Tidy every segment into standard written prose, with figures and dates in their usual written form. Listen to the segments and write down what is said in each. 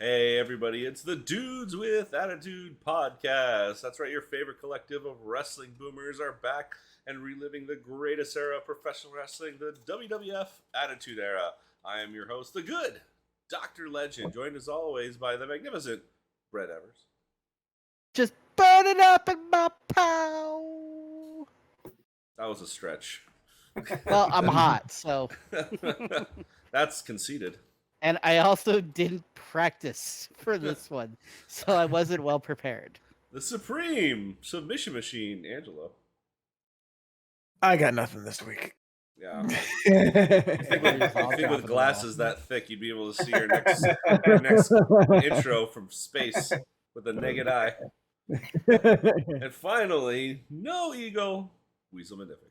Hey everybody, it's the Dudes with Attitude podcast. That's right, your favorite collective of wrestling boomers are back and reliving the greatest era of professional wrestling, the WWF Attitude Era. I am your host, the good Dr. Legend, joined as always by the magnificent Brett Evers. Just burn it up in my pow. That was a stretch. Well, I'm hot, so. That's conceited. And I also didn't practice for this one, so I wasn't well prepared. The Supreme Submission Machine, Angelo. I got nothing this week. Yeah. I think with glasses that thick, you'd be able to see your next intro from space with a naked eye. And finally, no ego, Weasel Magnific.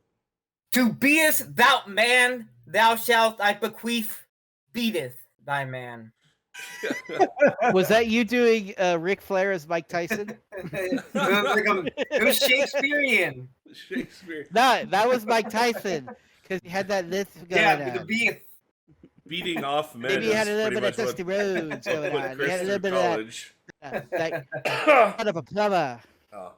To beest thou man, thou shalt I bequeath, beateth thy man. Was that you doing Ric Flair as Mike Tyson? It was Shakespearean. Shakespeare. No, that was Mike Tyson because he had that lisp going on. The beast. Beating off men. Maybe he had a little bit of Dusty Rhodes going on. He had a little bit of that of a plumber. Oh.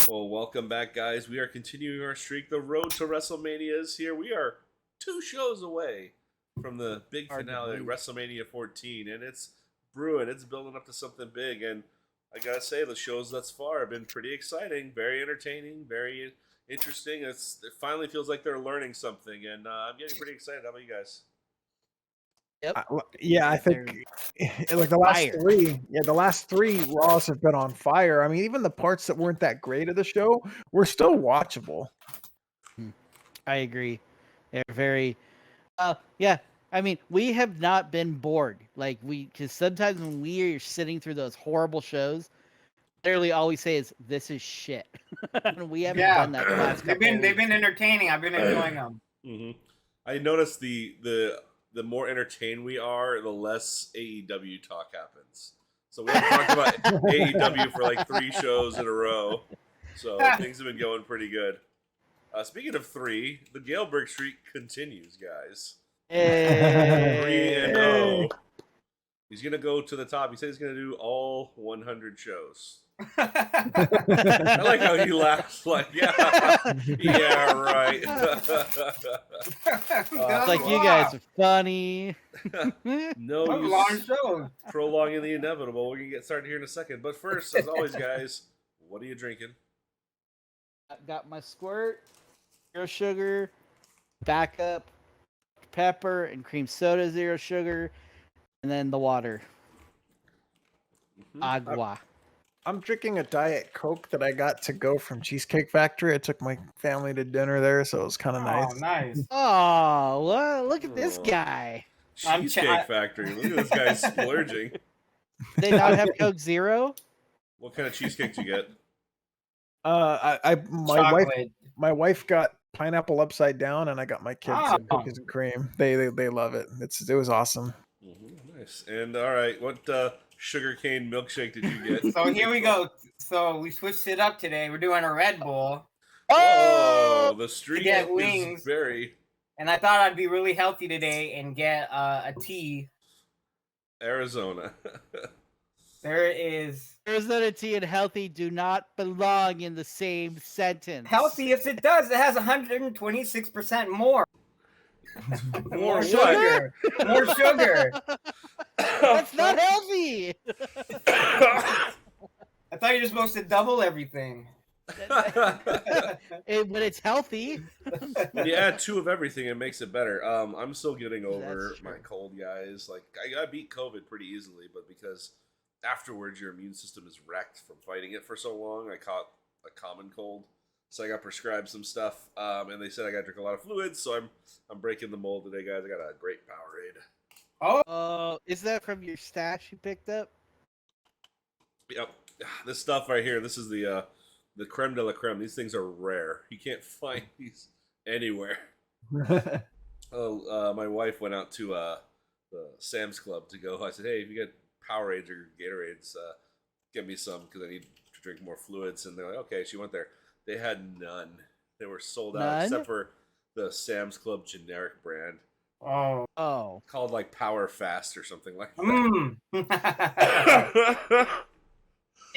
Well, welcome back, guys. We are continuing our streak. The road to WrestleMania is here. We are 2 shows away from the big finale, WrestleMania 14, and it's brewing. It's building up to something big, and I gotta say, the shows thus far have been pretty exciting, very entertaining, very interesting. It finally feels like they're learning something, and I'm getting pretty excited. How about you guys? Yep. I think like the last three. Yeah, the last 3 Raws have been on fire. I mean, even the parts that weren't that great of the show were still watchable. I agree. They're very. Yeah. I mean, we have not been bored. Because sometimes when we are sitting through those horrible shows, literally all we say is, "This is shit." We haven't done that the last couple. They've been entertaining. I've been enjoying them. Mm-hmm. I noticed the more entertained we are, the less AEW talk happens. So we haven't talked about AEW for like 3 shows in a row. So things have been going pretty good. Speaking of 3, the Gailberg streak continues, guys. Hey. 3-0. He's going to go to the top. He said he's going to do all 100 shows. I like how he laughs like, yeah, right. It's like, you guys are funny. No long show. Prolonging the inevitable. We're going to get started here in a second. But first, as always, guys, what are you drinking? I got my squirt, 0 sugar, backup, pepper, and cream soda, 0 sugar, and then the water. Agua. I'm drinking a Diet Coke that I got to go from Cheesecake Factory. I took my family to dinner there, so it was kind of nice. Oh, nice. Oh, well, look at this guy. Cheesecake Factory. Look at this guy splurging. They not have Coke Zero? What kind of cheesecake did you get? My wife got pineapple upside down, and I got my kids some cookies and cream. They love it. It was awesome. Mm-hmm, nice. And all right, what sugarcane milkshake did you get? So here we go. So we switched it up today. We're doing a Red Bull. Oh, the streak is very. And I thought I'd be really healthy today and get a tea. Arizona. There is. Arizona tea and healthy do not belong in the same sentence. Healthy, yes, it does. It has 126% more. More sugar. More sugar. That's not healthy. I thought you were supposed to double everything. When it's healthy. When you add 2 of everything, it makes it better. I'm still getting over my cold, guys. Like, I beat COVID pretty easily, but because afterwards your immune system is wrecked from fighting it for so long, I caught a common cold. So I got prescribed some stuff, and they said I got to drink a lot of fluids. So I'm breaking the mold today, guys. I got a great Powerade. Oh, is that from your stash you picked up? Yep, this stuff right here. This is the creme de la creme. These things are rare. You can't find these anywhere. My wife went out to the Sam's Club to go. I said, hey, if you get Powerades or Gatorades, get me some because I need to drink more fluids. And they're like, okay. She went there. They had none. They were sold out except for the Sam's Club generic brand. Oh. Oh. Called like Power Fast or something like that.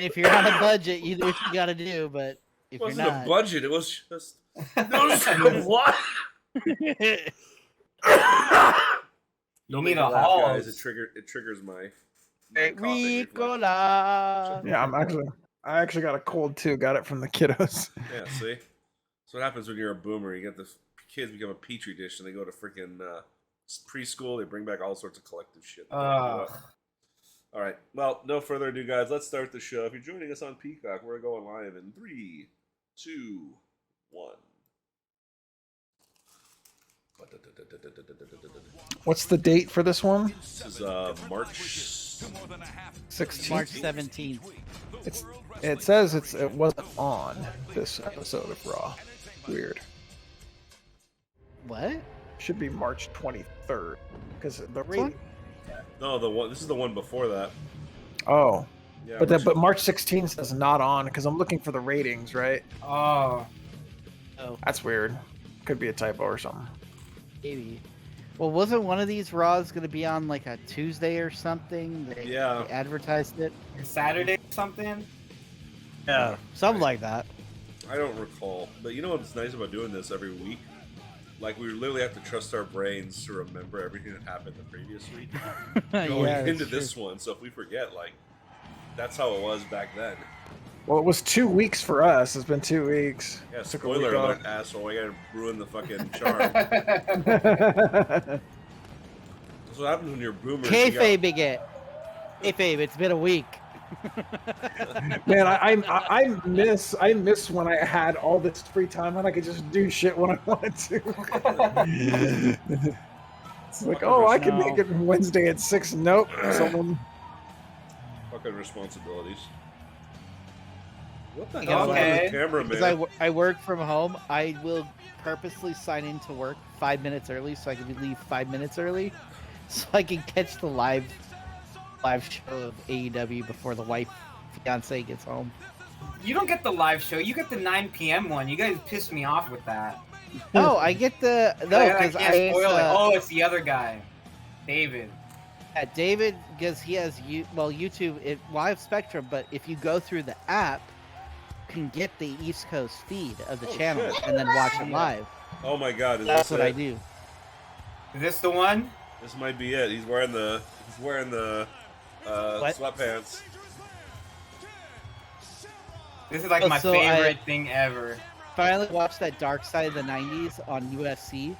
if you're on a budget, you do what you got to do. But if It wasn't you're not, a budget. It was just what? You Don't need make me a laugh, guys. Halls. It triggers my coughing reflex. Ricola. Yeah, I actually got a cold too. Got it from the kiddos. Yeah, see? That's what happens when you're a boomer. You get the kids become a petri dish and they go to freaking preschool. They bring back all sorts of collective shit. All right. Well, no further ado, guys. Let's start the show. If you're joining us on Peacock, we're going live in 3, 2, 1. What's the date for this one? This is March 16th. March 17th. It says it wasn't on this episode of Raw. Weird. What? Should be March 23rd because the What? No, the one. This is the one before that. Oh, Yeah, but March 16th says not on because I'm looking for the ratings, right? Oh. That's weird. Could be a typo or something. Maybe. Well, wasn't one of these Raws going to be on like a Tuesday or something? They advertised it. Saturday or something? Yeah. Something like that. I don't recall. But you know what's nice about doing this every week? Like, we literally have to trust our brains to remember everything that happened the previous week going into this one. So if we forget, like, that's how it was back then. Well, it was 2 weeks for us. It's been 2 weeks. Yeah, Took a spoiler week alert, asshole. I gotta ruin the fucking charm. That's what happens when you're a boomer. Kayfabe it. Kayfabe, it's been a week. Man, I miss when I had all this free time and I could just do shit when I wanted to. It's like, oh, I can make it Wednesday at 6. Nope. Someone. Fucking responsibilities. What the Okay. hell is the camera, Because man? I work from home, I will purposely sign into work 5 minutes early so I can leave 5 minutes early so I can catch the live show of AEW before the fiance gets home. You don't get the live show. You get the 9 p.m. one. You guys pissed me off with that. No, I get the because can't spoil it. Oh, it's the other guy, David. Yeah, David, because he has YouTube, I have Spectrum, but if you go through the app, you can get the East Coast feed of the channel shit. and then watch it live. Oh my god, That's what I do. Is this the one? This might be it. He's wearing the sweatpants. This is like my favorite thing ever. Finally watched that Dark Side of the 90s on UFC.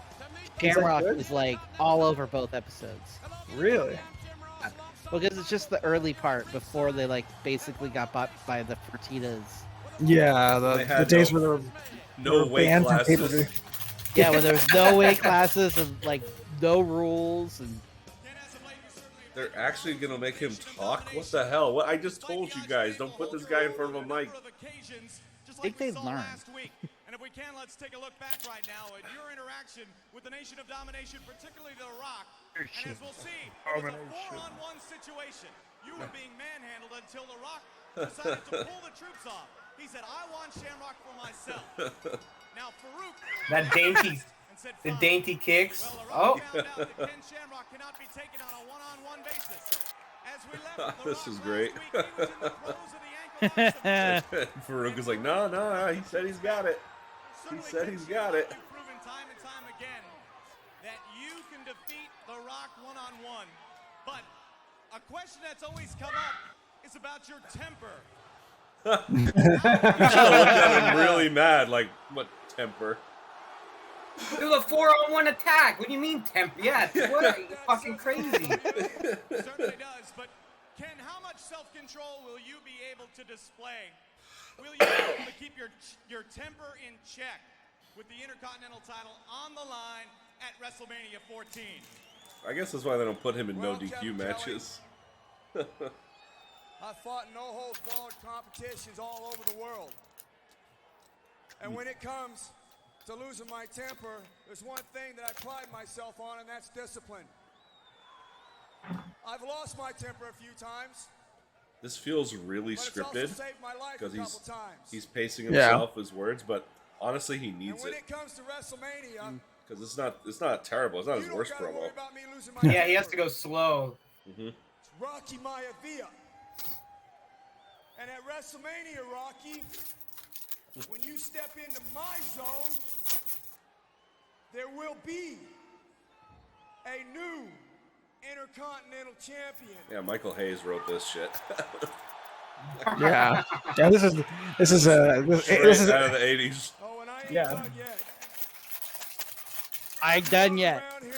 Shamrock is like all over both episodes. Really? Because it's just the early part before they like basically got bought by the Fertitas. Yeah, the days where there were no weight banned from classes. pay-per-view. Yeah, when there was no weight classes and like no rules and They're actually gonna make him talk? What the hell? What I just told you guys, don't put this guy in front of a mic. I think they've learned. And if we can, let's take a look back right now at your interaction with the Nation of Domination, particularly The Rock. And as we'll see, it was a 4-on-1 situation. You were being manhandled until The Rock decided to pull the troops off. He said, I want Shamrock for myself. Now, Farouk... That dainty... The dainty kicks. Well, The Rock found out that Ken Shamrock cannot be taken on a one-on-one basis. As we left, The This Rock is great. last week, he was in the throes of the ankle Farouk is like, no, he said he's got it. He said he's got it. You've proven time and time again that you can defeat The Rock one-on-one. But a question that's always come up is about your temper. You should look at him really mad, like, what temper? It was a 4-on-1 attack. What do you mean temper? Yeah, what? You're fucking crazy. Certainly does, but Ken, how much self-control will you be able to display? Will you be able to keep your temper in check with the Intercontinental title on the line at WrestleMania 14? I guess that's why they don't put him in no DQ matches. I fought no-hold-barred competitions all over the world. And when it comes to losing my temper, there's one thing that I pride myself on, and that's discipline. I've lost my temper a few times. This feels really But it's also scripted saved my life a because couple times. he's pacing himself, his words, but honestly, he And needs when it it comes to WrestleMania, because it's not terrible. It's not you his don't worst gotta worry promo. about me losing my Yeah, he temper. has to go slow. It's Rocky Maivia. And at WrestleMania, Rocky, when you step into my zone, there will be a new Intercontinental Champion. Yeah, Michael Hayes wrote this shit. Yeah. Yeah. This is Straight out of the 80s. Oh, and I ain't Yeah. done yet. I ain't done yet. Around here,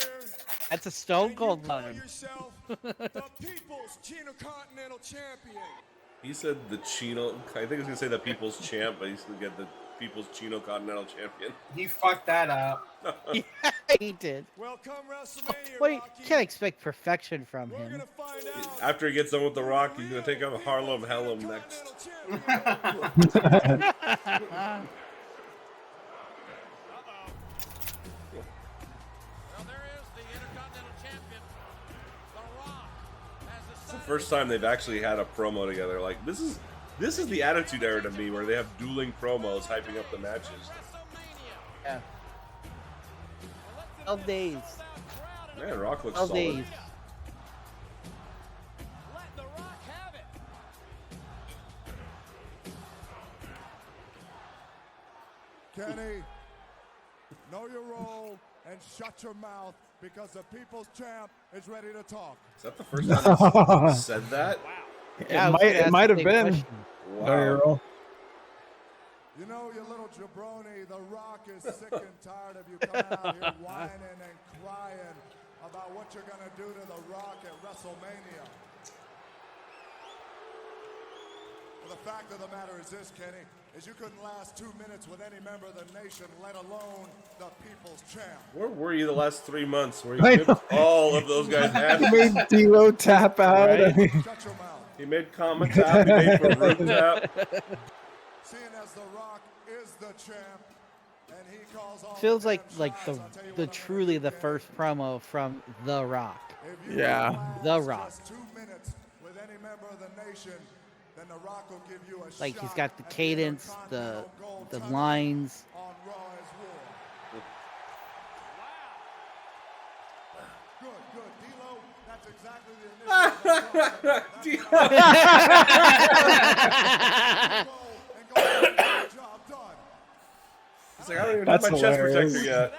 That's a Stone and you Cold call line. yourself the People's Intercontinental Champion. He said the Chino. I think he was gonna say the People's Champ, but he's gonna get the People's Chino Continental Champion. He fucked that up. Yeah, he did. Well, come WrestleMania, Well, you Rocky, can't expect perfection from we're him. gonna find out. After he gets done with The Rock, he's gonna take on Harlem Hellum next. Intercontinental Champion. Well, there is the Intercontinental Champion, The Rock, as It's the first time they've actually had a promo together. Like this is the Attitude Era to me, where they have dueling promos hyping up the matches. WrestleMania. Yeah. 12 days. Man, Rock looks 12 solid. days. Let The Rock have it. Kenny, know your role and shut your mouth because the People's Champ is ready to talk. Is that the first time he said that? Yeah, I was gonna It ask might the have same been. question. Wow. You know, you little jabroni, The Rock is sick and tired of you coming out here whining and crying about what you're going to do to The Rock at WrestleMania. Well, the fact of the matter is this, Kenny, is you couldn't last 2 minutes with any member of the nation, let alone the People's Champ. Where were you the last 3 months? Where I you know. whipped all of those guys' He asses? made D'Lo tap out. Right? I mean, Shut your mouth. He made Kama tap. He made Farouk tap. Seeing as The Rock is the champ, and he calls all Feels the like damn shots, I'll tell you the what I'm truly gonna the do, first promo from The Rock. If you Yeah. can The last Rock. just 2 minutes with any member of the nation, then The Rock will give you a Like he's shot got the at cadence, the Intercontinental Gold title lines. on Raw as War. Good, good. D'Lo, that's exactly the initiative I'm talking about. Go and go get the job done. He's like, I don't even That's have my chest hilarious. protector yet.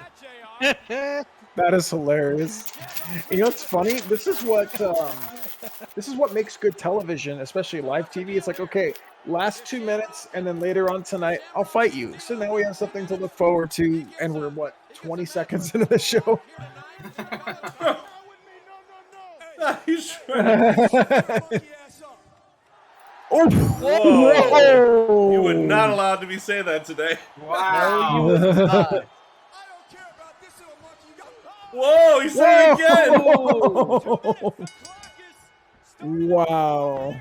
That, JR. that is hilarious. You know what's funny? This is what makes good television, especially live TV. It's like, okay, last 2 minutes, and then later on tonight, I'll fight you. So now we have something to look forward to, and we're 20 seconds into the show. He's trying to- Oh, Whoa. You were not allowed to be saying that today. Wow. You was not. I don't care about this little monkey. Whoa, he said it again. Wow.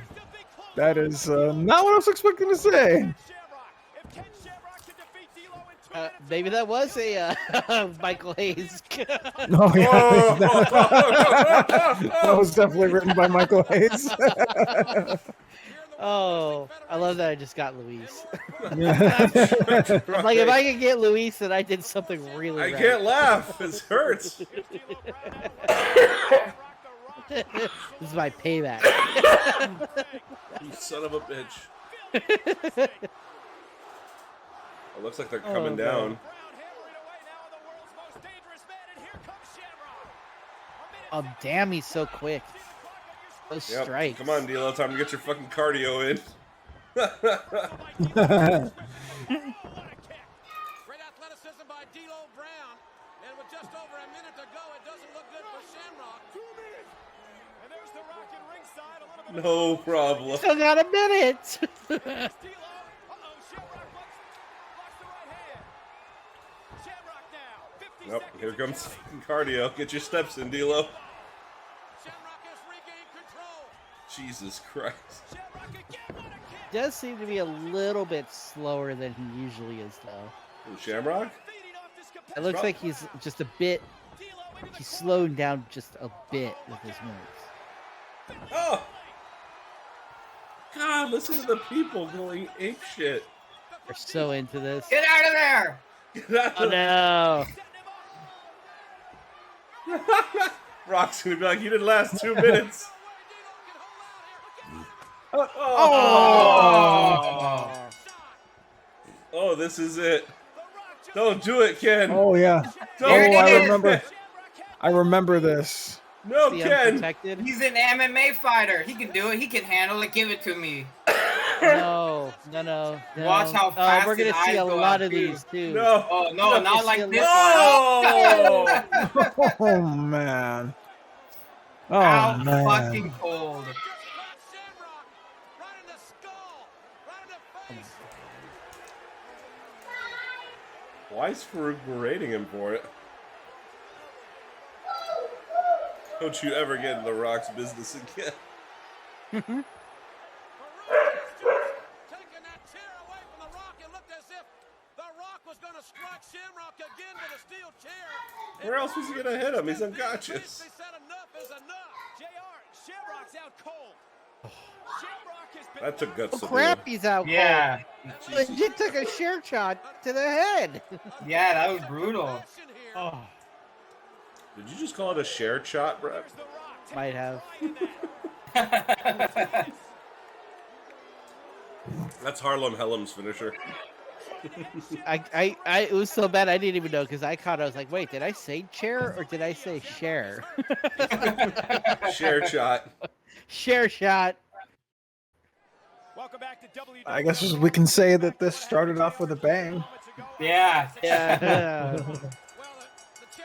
That is not what I was expecting to say. Maybe that was a Michael Hayes. No, yeah, Whoa. that was definitely written by Michael Hayes. Oh, I love that I just got Luis. Yeah. Like if I could get Luis, then I did something really I right. can't laugh. It hurts. This is my payback. You son of a bitch. It looks like they're coming Oh, down. Oh damn, he's so quick. Those Yep. strikes. Come on, D'Lo. Time to get your fucking cardio in. Great athleticism by D'Lo Brown, and with just over a minute to go, it doesn't look good for Shamrock. 2 minutes. And there's The Rock at ringside. A little bit No problem. Still got a minute. D'Lo. Uh-oh, Shamrock blocks the right hand. Shamrock now. 50 Yep, seconds. here comes fucking cardio. Get your steps in, D'Lo. Shamrock has regained control. Jesus Christ. Shamrock again, what a kick. Does seem to be a little bit slower than he usually is, though. Ooh, Shamrock? Feeding off this It capacity. looks like he's just a bit. D'Lo into the He's slowing down just a bit with his moves. Oh! God, listen to the people going ape shit. They're so into this. Get out of there! Get out Oh of no! Rock's gonna be like, you didn't last 2 minutes. Oh, this is it. Don't do it, Ken. Oh yeah. Don't Oh, I do it. remember. I remember this. No, The Ken. unprotected. He's an MMA fighter. He can do it. He can handle it. Give it to me. No. Watch how fast we're gonna his see eyes a go lot out, of too. these too. No. Oh no, not like this Oh! one. Oh man. Oh Out man. fucking cold. Why is Farouk berating him for it? Don't you ever get in The Rock's business again. Taking that chair away from The Rock, it looked as if The Rock was going to strike Shamrock again with a steel chair. Where else was he going to hit him? He's unconscious. They said enough is enough. JR, Shamrock's out cold. Shamrock has been That took guts Oh to crap, do. he's out Yeah, cold. Legit took a share shot to the head. yeah, that was brutal. Oh, Did you just call it a shared shot, Brett? might have. That's Harlem Hellam's finisher. It was so bad I didn't even know because I was like, wait, did I say chair or did I say share? Shared shot. Share shot. Welcome back to WWE. I guess we can say that this started off with a bang. Yeah. Yeah.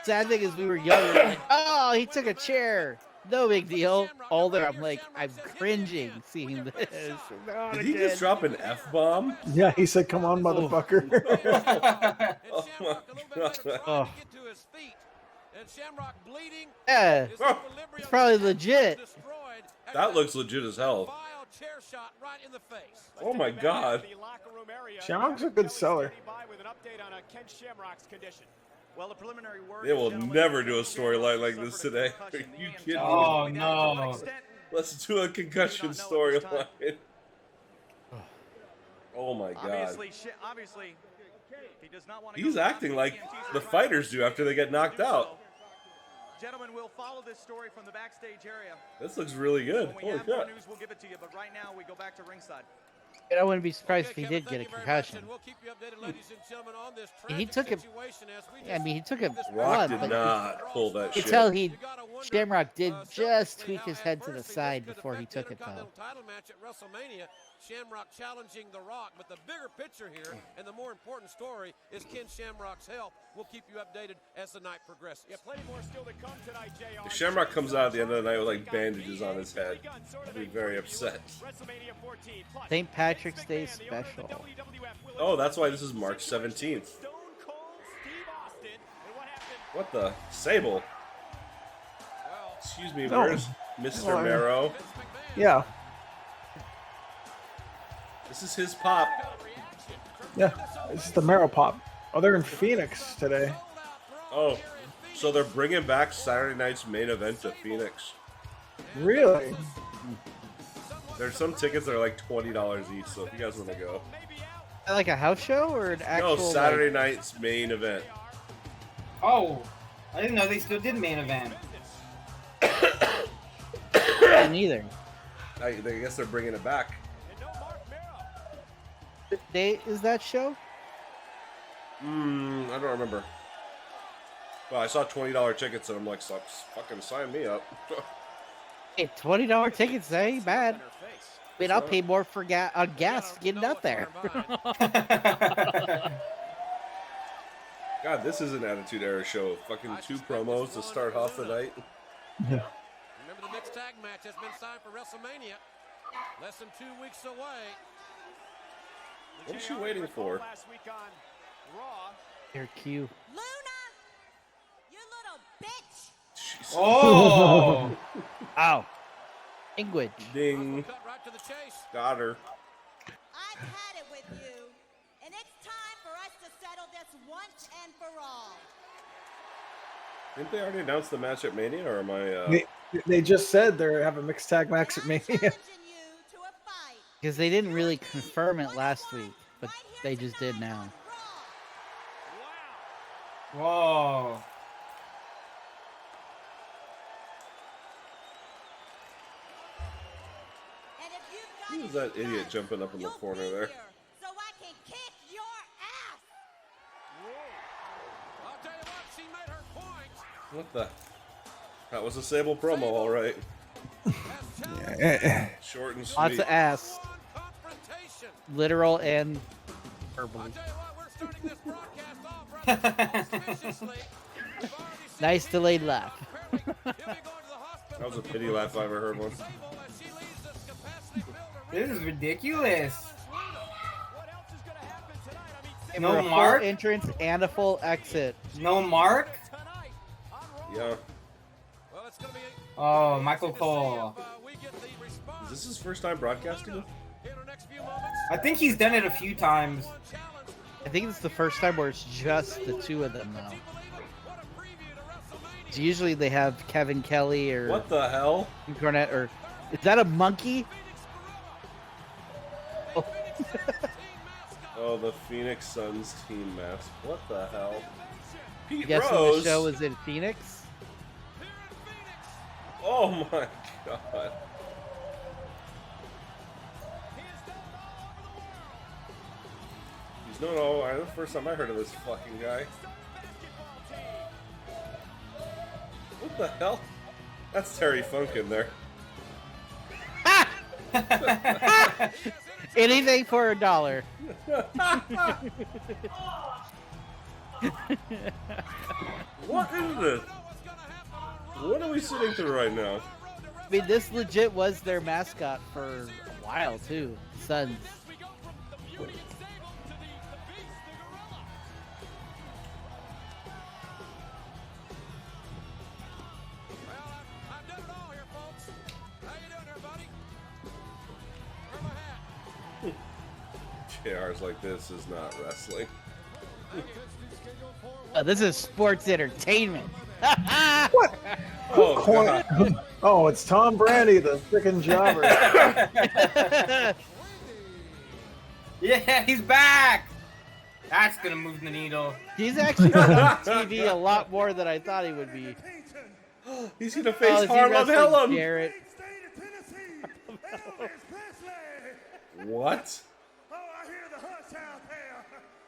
Sad thing is we were younger. Like, oh, he took a chair. No big deal. Older, I'm like, I'm cringing seeing this. Not Did he again. just drop an F-bomb? Yeah, he said, "Come on, motherfucker." Oh my God. Oh. Yeah, it's probably legit. That looks legit as hell. Oh my God. Shamrock's a good seller. Well, the preliminary word They will is, never do a storyline like this today. Are you kidding me? Oh no. Let's do a concussion storyline. Oh my God. Obviously, he does not want to He's go acting like the fighters do after they get knocked out. Gentlemen, we'll follow this story from the backstage area. This looks really good. When we Holy have more crap. news, we'll give it to you. But right now, we go back to ringside. And I wouldn't be surprised if he did get a concussion. He took it. I mean, he took it Rock once, did but not pull that you shit. could tell Shamrock did just tweak his head to the side before he took it, though. Shamrock challenging The Rock, but the bigger picture here and the more important story is Ken Shamrock's health. We'll keep you updated as the night progresses. Yeah, plenty more still to come tonight, JR. If Shamrock comes out at the end of the night with like bandages on his head, I'd be very upset. St. Patrick's Day special. Oh, that's why this is March 17th. What the? Sable. Excuse me, No. where's Mr. Marrow? Yeah, This is his pop. yeah. This is the Marrow Pop. Oh, they're in Phoenix today. Oh, so they're bringing back Saturday night's main event to Phoenix. Really? There's some tickets that are like $20 each, so if you guys want to go. Like a house show or an actual? No, Saturday night's main event. Oh, I didn't know they still did main event. Like, neither. I guess they're bringing it back. What date is that show? I don't remember. Well, I saw $20 tickets and I'm like, fucking sign me up. Hey, $20 tickets, that ain't bad. I mean, I'll pay more for gas getting out there. God, this is an Attitude Era show. Fucking 2 promos to start off the night. Remember the mixed tag match has been signed for WrestleMania. Less than 2 weeks away. What is she waiting for? Here, Q. Luna, you little bitch! Jesus. Oh, Ow. Language. Ding. Cut right to the chase. Got her. I've had it with you, and it's time for us to settle this once and for all. Didn't they already announce the match at Mania, or am I... They just said they're having a mixed tag match at Mania. Challenging you to a fight. Because they didn't really confirm it last week, but they just did now. whoa. And if you've Who's that idiot jumping up in the corner there? So I can kick your ass. I'll tell you what, she made her point. What the? That was a Sable promo, all right. Yeah. Short and sweet. Lots of ass, Confrontation. literal and I'll verbally. tell you what, we're starting this broadcast off rather auspiciously. We've already seen Nice delayed laugh. Apparently, he'll be going to the hospital. That was a pity laugh if I ever heard one. Sable as she leaves this capacity builder. This is ridiculous. What else is going to happen tonight? I mean, Give No her a mark? full entrance and a full exit. No mark? tonight on Raw. Yeah. Well, it's going to be Oh, Michael interesting to see Cole. if, we get the response Is this his first time broadcasting? in the next few moments. I think he's done it a few times. One challenge. I think it's the first time where it's just the two of them now. Believe it? What a preview to WrestleMania. Usually they have Kevin Kelly or What the hell? Cornette or is that a monkey? Oh. Oh, the Phoenix Suns team mask. What the hell? Pete Guessing Rose. the show is in Phoenix. Oh my god. He's known all. The first time I heard of this fucking guy. What the hell? That's Terry Funk in there. Anything for $1. What is this? What are we sitting through right now? I mean, this legit was their mascot for a while too. Suns. Well, I've done it all here, folks. How you doing there, buddy? Where my hat? JR's like, this is not wrestling. This is sports entertainment. What? Oh, Corn- God. Oh, it's Tom Brady, the freaking jobber. Yeah, he's back. That's gonna move the needle. He's actually been on TV a lot more than I thought he would be. He's gonna Oh, face is he Harlem wrestling Hellum. Jarrett? What? Oh, I hear the hush out there.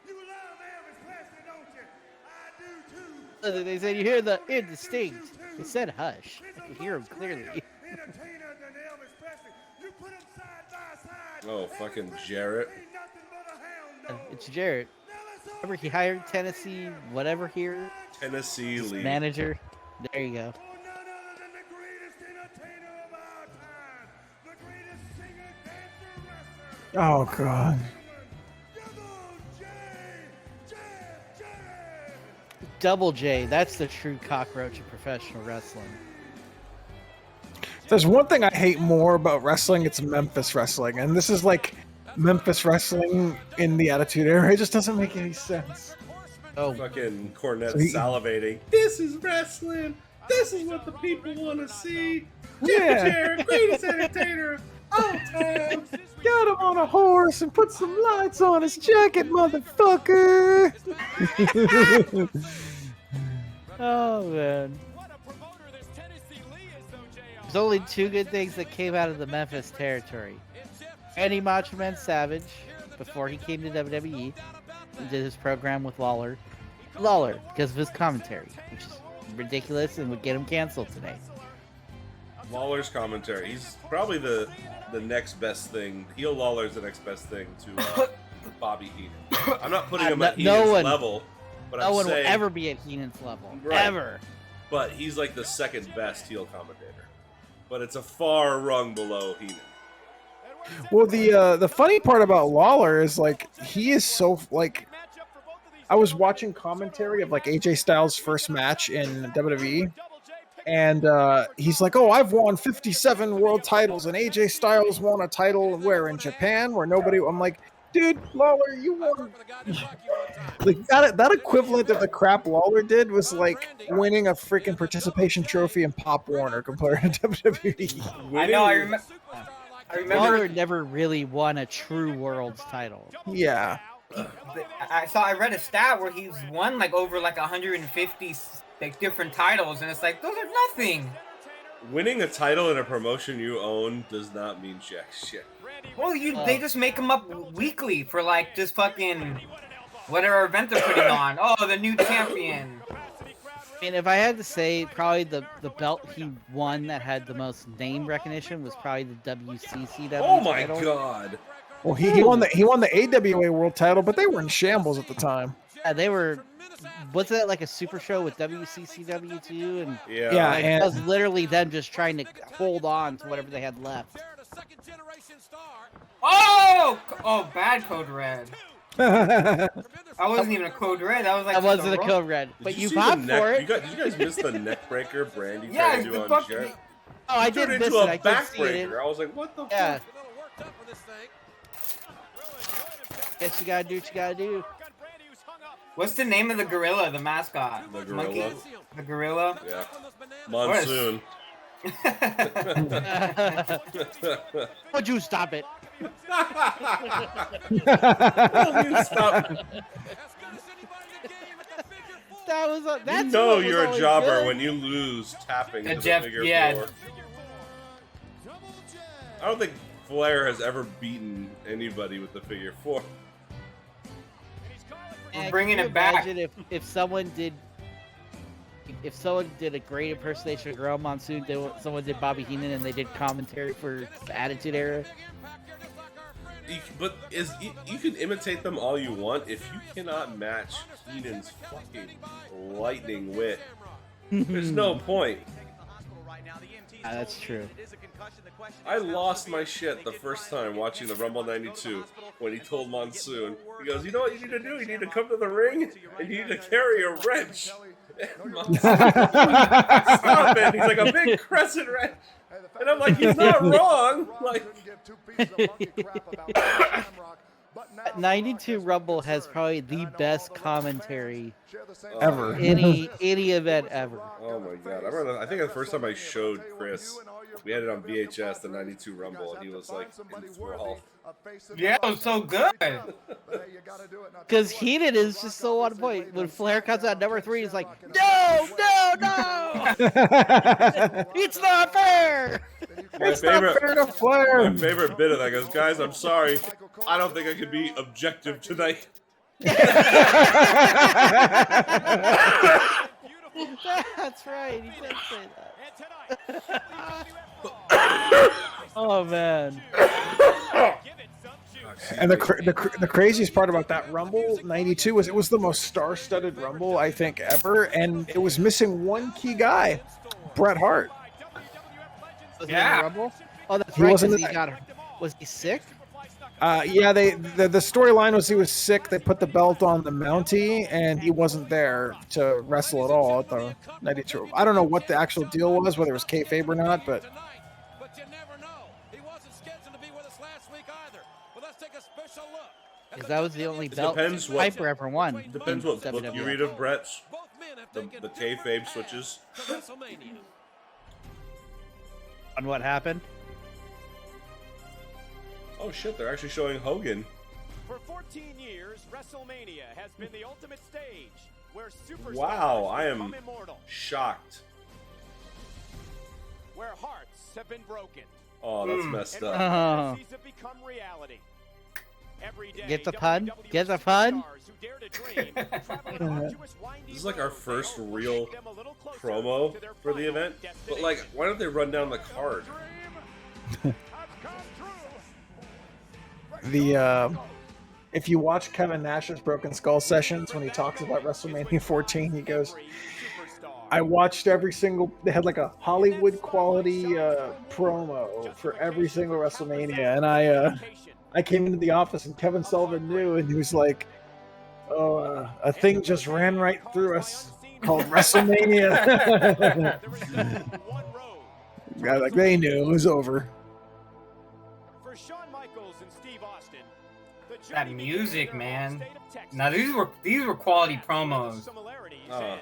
You love Elvis Presley, don't you? I do too. They said you hear the indistinct. They said hush. I can hear him clearly. Entertainer than Elvis Presley. You put them side by side. Oh, fucking Jarrett. Ain't nothing but a hound dog. It's Jarrett. Now let's all Remember he hired Tennessee whatever here Tennessee Lee. manager. There you go. for none other than the greatest entertainer of our time. The greatest singer, dancer, wrestler. Oh, God. Double J. That's the true cockroach of professional wrestling. There's one thing I hate more about wrestling, it's Memphis wrestling. And this is like Memphis wrestling in the Attitude Era. It just doesn't make any sense. Oh, Fucking Cornette So he- salivating. This is wrestling. This is what the people want to see. Yeah. Jarrett, greatest entertainer of all time. Got him on a horse and put some lights on his jacket, motherfucker. oh man. There's only two good things that came out of the Memphis territory. Eddie Macho Man Savage, before he came to WWE, he did his program with Lawler. Lawler, because of his commentary, which is ridiculous and would get him canceled today. Lawler's commentary. He's probably the next best thing. Heel Lawler's the next best thing to Bobby Heenan. I'm not putting him at No Heenan's one- level, but No I'm one saying, will ever be at Heenan's level. Right. Ever. but he's like the second best heel commentator. But it's a far rung below Heenan. Well, the funny part about Lawler is like he is so like. I was watching commentary of like AJ Styles' first match in WWE, and he's like, "Oh, I've won 57 world titles, and AJ Styles won a title where in Japan, where nobody." I'm like, "Dude, Lawler, you won." Like that equivalent of the crap Lawler did was like winning a freaking participation trophy in Pop Warner compared to WWE. I know. I remember. Lawler never really won a true world's title. Yeah. I read a stat where he's won like over like 150 like different titles, and it's like those are nothing. Winning a title in a promotion you own does not mean jack shit. Well, they just make them up weekly for like just fucking whatever event they're putting on. Oh, the new champion. I mean, if I had to say, probably the belt he won that had the most name recognition was probably the WCCW. Oh my title. god! Well, he won the AWA world title, but they were in shambles at the time. Yeah, they were. Was that like a super show with WCCW too? And Yeah, like, and it was literally them just trying to hold on to whatever they had left. Oh, bad Code Red. That wasn't even a Code Red. That was like That wasn't a Code Red, but you popped for it. Did you guys miss the neck breaker Brandy Yeah, tried to do on Jared? Oh, I did miss into it. a I couldn't see it. backbreaker. I was like, what the Yeah. fuck? Guess you gotta do what you gotta do. What's the name of the gorilla, the mascot? The Monkey? gorilla. The gorilla? Yeah. Monsoon. Would you stop it? Stop. That was a, that's You know what was you're a always jobber good. when you lose tapping to the Jeff- figure yeah. four. I don't think Flair has ever beaten anybody with the figure four. And bringing can you it back. imagine if someone did a great impersonation of Gorilla Monsoon, someone did Bobby Heenan, and they did commentary for the Attitude Era. But you can imitate them all you want if you cannot match Heenan's fucking lightning wit. There's no point. That's true. I lost my shit the first time watching the Rumble 92 when he told Monsoon, he goes, you know what you need to do? You need to come to the ring and you need to carry a wrench. And Monsoon, stop it. He's like, a big crescent wrench. And I'm like, he's not wrong. Like, 92 Rumble has probably the best commentary ever. any event ever. oh my god. I think the first time I showed Chris, we had it on VHS, the 92 Rumble, and he was like enthralled. Yeah, it was so good. Because Heenan is just so on point. When Flair comes out number 3, he's like, no! It's not fair! It's not fair to Flair. My favorite bit of that goes, guys, I'm sorry. I don't think I can be objective tonight. That's right, he did say that. Oh, man. And the craziest part about that Rumble 92 was it was the most star-studded Rumble I think ever, and it was missing one key guy, Bret Hart. Was he in the Rumble? Oh, that's He right, wasn't 'cause in he that. got was he sick? Yeah, the storyline was he was sick. They put the belt on the Mountie, and he wasn't there to wrestle at all at the 92. I don't know what the actual deal was, whether it was kayfabe or not, but. Because that was the only It belt depends what- Piper ever won. Depends in what book you WWF. read of Brett's. The kayfabe switches. On what happened? Oh shit, they're actually showing Hogan. For 14 years, WrestleMania has been the ultimate stage where superstars Wow, I am become immortal, shocked. where hearts have been broken, Oh, that's messed and up. where Oh. fantasies have become reality. Every day, Get the pun? WWE Get the pun? superstars who dare to dream travel an arduous, windy This is like our road first that will real take them a little closer promo to their for the final event. But like, why don't they run down the card? If you watch Kevin Nash's Broken Skull sessions when he talks about WrestleMania 14, he goes, I watched every single, they had like a Hollywood quality promo for every single WrestleMania, and I came into the office and Kevin Sullivan knew, and he was like, oh, a thing just ran right through us called WrestleMania. Yeah, like they knew it was over. For Shawn Michaels and Steve Austin, the That journey music, began in man. the state of Texas. Now these were quality promos. Similarities Oh. and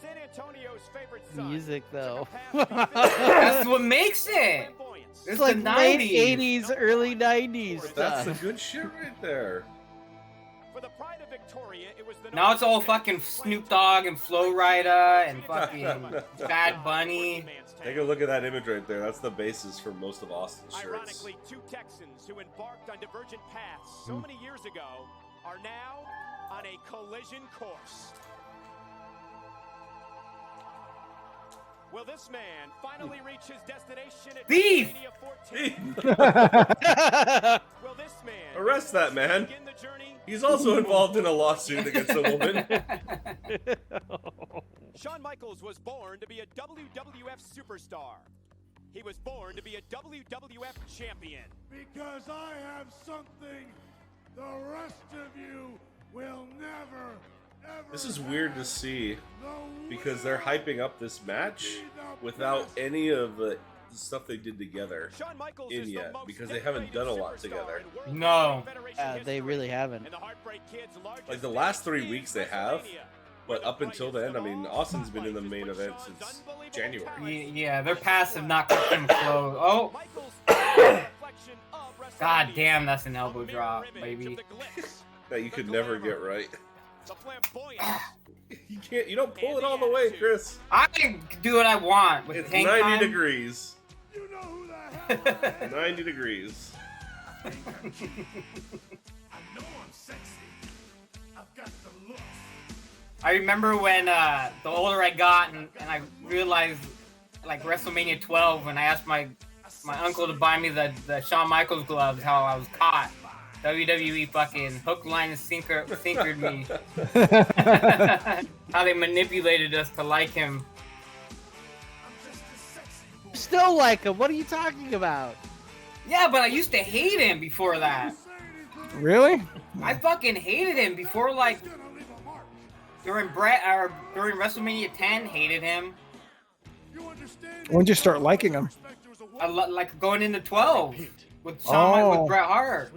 San Antonio's favorite son Music, though. took a path That's what makes it. flamboyance. It's like the late 90s. 80s, early 90s That's the stuff. good shit right there. For the pride of Victoria, it was the Now it's all fucking Snoop Dogg and Flo Rida and fucking Bad Bunny. Take a look at that image right there. That's the basis for most of Austin's shirts. Ironically, two Texans who embarked on divergent paths so many years ago are now on a collision course. Will this man finally reach his destination at Beef! WrestleMania 14? Will this man Arrest that man. begin the journey? He's also involved in a lawsuit against a woman. Shawn Michaels was born to be a WWF superstar. He was born to be a WWF champion. Because I have something the rest of you will never, ever. This is weird to see because they're hyping up this match without any of the stuff they did together Shawn Michaels in is the yet most because they haven't done a lot superstar together. in World No. Federation They really haven't. and the Heartbreak Kid's largest Like the last 3 event weeks they is have, WrestleMania. but up until then, I mean, Austin's been in the main event since January. Yeah, their paths have not kept them close. Oh, Michaels is a reflection of god WrestleMania. damn, that's an elbow A mirror drop, image baby. of the glitz, That you could never get right. the flamboyance, You don't pull it all the way, Chris. I can do what I want with It's hang 90 time. degrees. You know who the hell I am. 90 degrees. I know I'm sexy. I've got the looks. I remember when the older I got and I realized like WrestleMania 12 when I asked my uncle to buy me the Shawn Michaels gloves, how I was caught. WWE fucking hook, line, and sinkered me. How they manipulated us to like him. Still like him. What are you talking about? Yeah, but I used to hate him before that. Really? I fucking hated him before, like during WrestleMania 10, hated him. When'd you start liking him? Like going into 12 with Shawn with Bret Hart.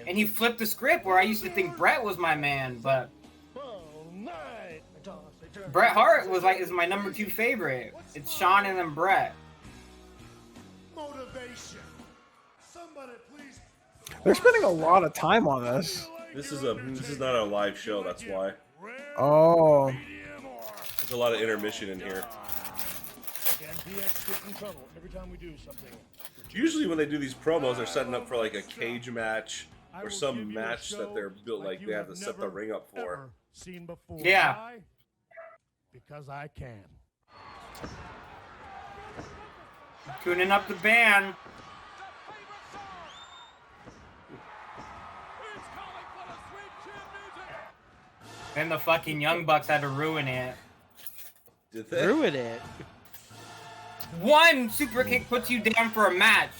And he flipped the script where I used to think Bret was my man, but Bret Hart is my number 2 favorite. It's Shawn and then Bret. Motivation. Somebody please. They're spending a lot of time on this. This is not a live show, that's why. Oh. There's a lot of intermission in here. Usually when they do these promos, they're setting up for like a cage match or some match that they're built like they have to set the ring up for. Seen before. Yeah. Why? Because I can. Tuning up the band. Then the fucking Young Bucks had to ruin it. Did they? Ruin it. One super kick puts you down for a match,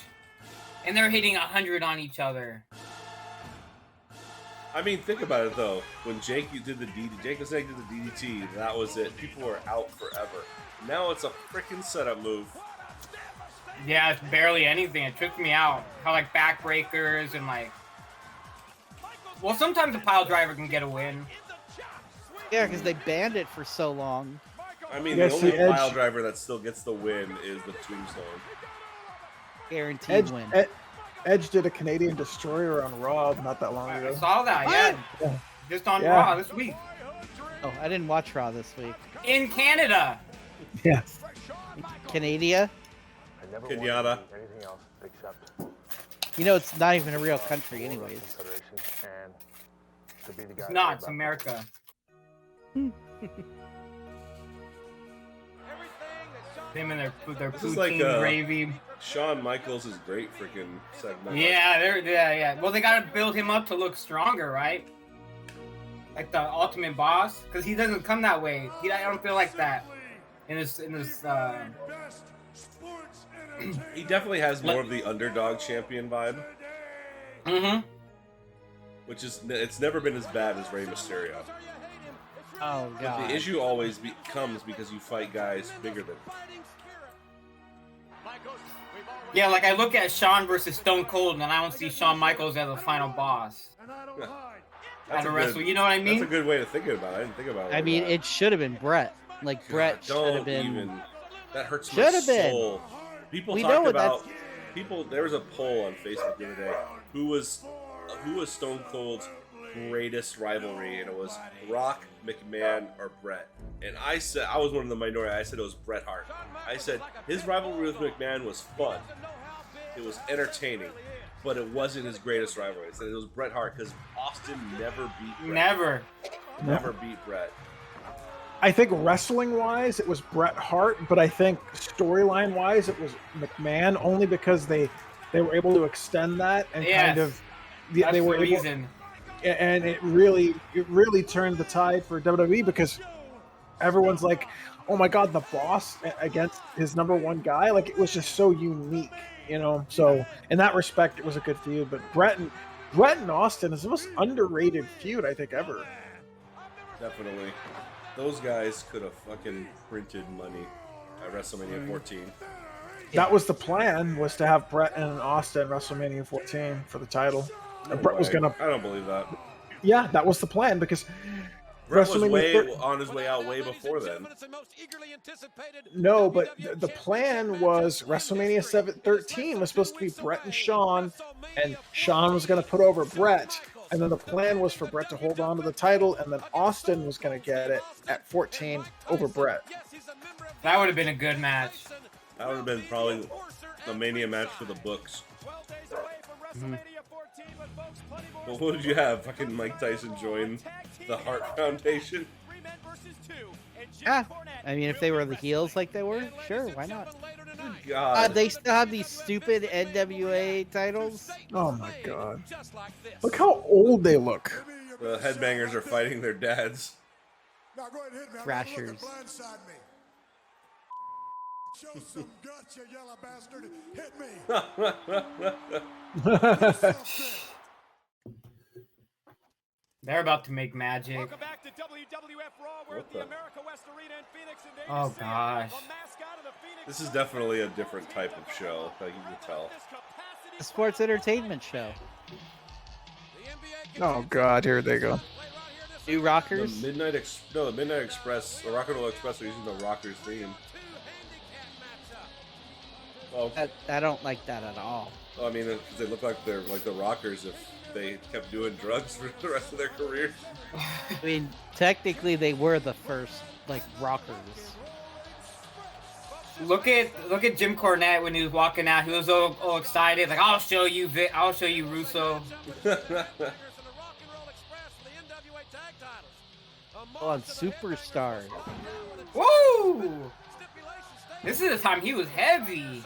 and they're hitting 100 on each other. I mean, think about it though. When Jake did the Jake the Snake did the DDT, that was it. People were out forever. Now it's a freaking setup move. Yeah, it's barely anything. It tripped me out. How like backbreakers and like. Well, sometimes a pile driver can get a win. Yeah, because they banned it for so long. I mean, Yes, the only the Edge- pile driver that still gets the win is the Tombstone. Guaranteed win. Edge did a Canadian Destroyer on Raw not that long I ago. saw that, yeah. Yeah. Just on Yeah. Raw this week. Oh, I didn't watch Raw this week. In Canada. Yeah. Canada? Kenyatta. You know, it's not even a real country anyways. It's not, it's America. Them and their This is poutine like, gravy. Shawn Michaels' great freaking segment. Yeah, yeah. Well, they gotta build him up to look stronger, right? Like the Ultimate Boss, because he doesn't come that way. I don't feel like that in this. He definitely has more of the underdog champion vibe, Mm-hmm. which is it's never been as bad as Rey Mysterio. Oh, But God. the issue always comes because you fight guys bigger than you. Yeah, like I look at Shawn versus Stone Cold, and I don't see Shawn Michaels as the final boss That's at a wrestle. You know what I mean? That's a good way to think about it. I didn't think about it. I like mean, that. it should have been Brett. Like, God, Brett should don't have been. even. That hurts my Should have been. soul. People We talk know about people. There was a poll on Facebook the other day. Who was Stone Cold's greatest rivalry, and it was Rock, McMahon, or Bret. And I said, I was one of the minority. I said it was Bret Hart. I said his rivalry with McMahon was fun. It was entertaining, but it wasn't his greatest rivalry. I said it was Bret Hart because Austin never beat Bret. Never beat Bret. I think wrestling-wise, it was Bret Hart, but I think storyline-wise, it was McMahon, only because they were able to extend that and kind of they were able, and it really turned the tide for WWE because everyone's like, oh my God, the Boss against his number one guy, like it was just so unique, you know. So in that respect, it was a good feud. But Bret and Austin is the most underrated feud I think ever. Definitely. Those guys could have fucking printed money at WrestleMania 14. That was the plan, was to have Bret and Austin WrestleMania 14 for the title. And Bret was gonna. I don't believe that. Yeah, that was the plan because Bret was on his way out way before then. No, but the plan was WrestleMania 13 was supposed to be Bret and Shawn was going to put over Bret. And then the plan was for Bret to hold on to the title, and then Austin was going to get it at 14 over Bret. That would have been a good match. That would have been probably the Mania match for the books. Mm-hmm. Well, what did you have? Fucking Mike Tyson join the Hart Foundation? Yeah, I mean, if they were the heels like they were, sure, why not? God. They still have these stupid NWA titles. Oh my God! Look how old they look. The headbangers are fighting their dads. Now go ahead and hit me. Thrashers. Blindside me. Show some guts, you yellow bastard. Hit me. They're about to make magic. Welcome back to WWF Raw. We're at the America West Arena in Phoenix. And Oh gosh. This is definitely a different type of show, like you can tell. A sports entertainment show. Oh God, here they go. New Rockers. The Midnight Express, the Rock and Roll Express are using the Rockers theme. Well, I don't like that at all. I mean, because they look like they're like the Rockers if they kept doing drugs for the rest of their career. I mean, technically, they were the first like rockers. Look at Jim Cornette when he was walking out. He was all excited, like I'll show you Russo. On Superstar. Woo! This is the time he was heavy.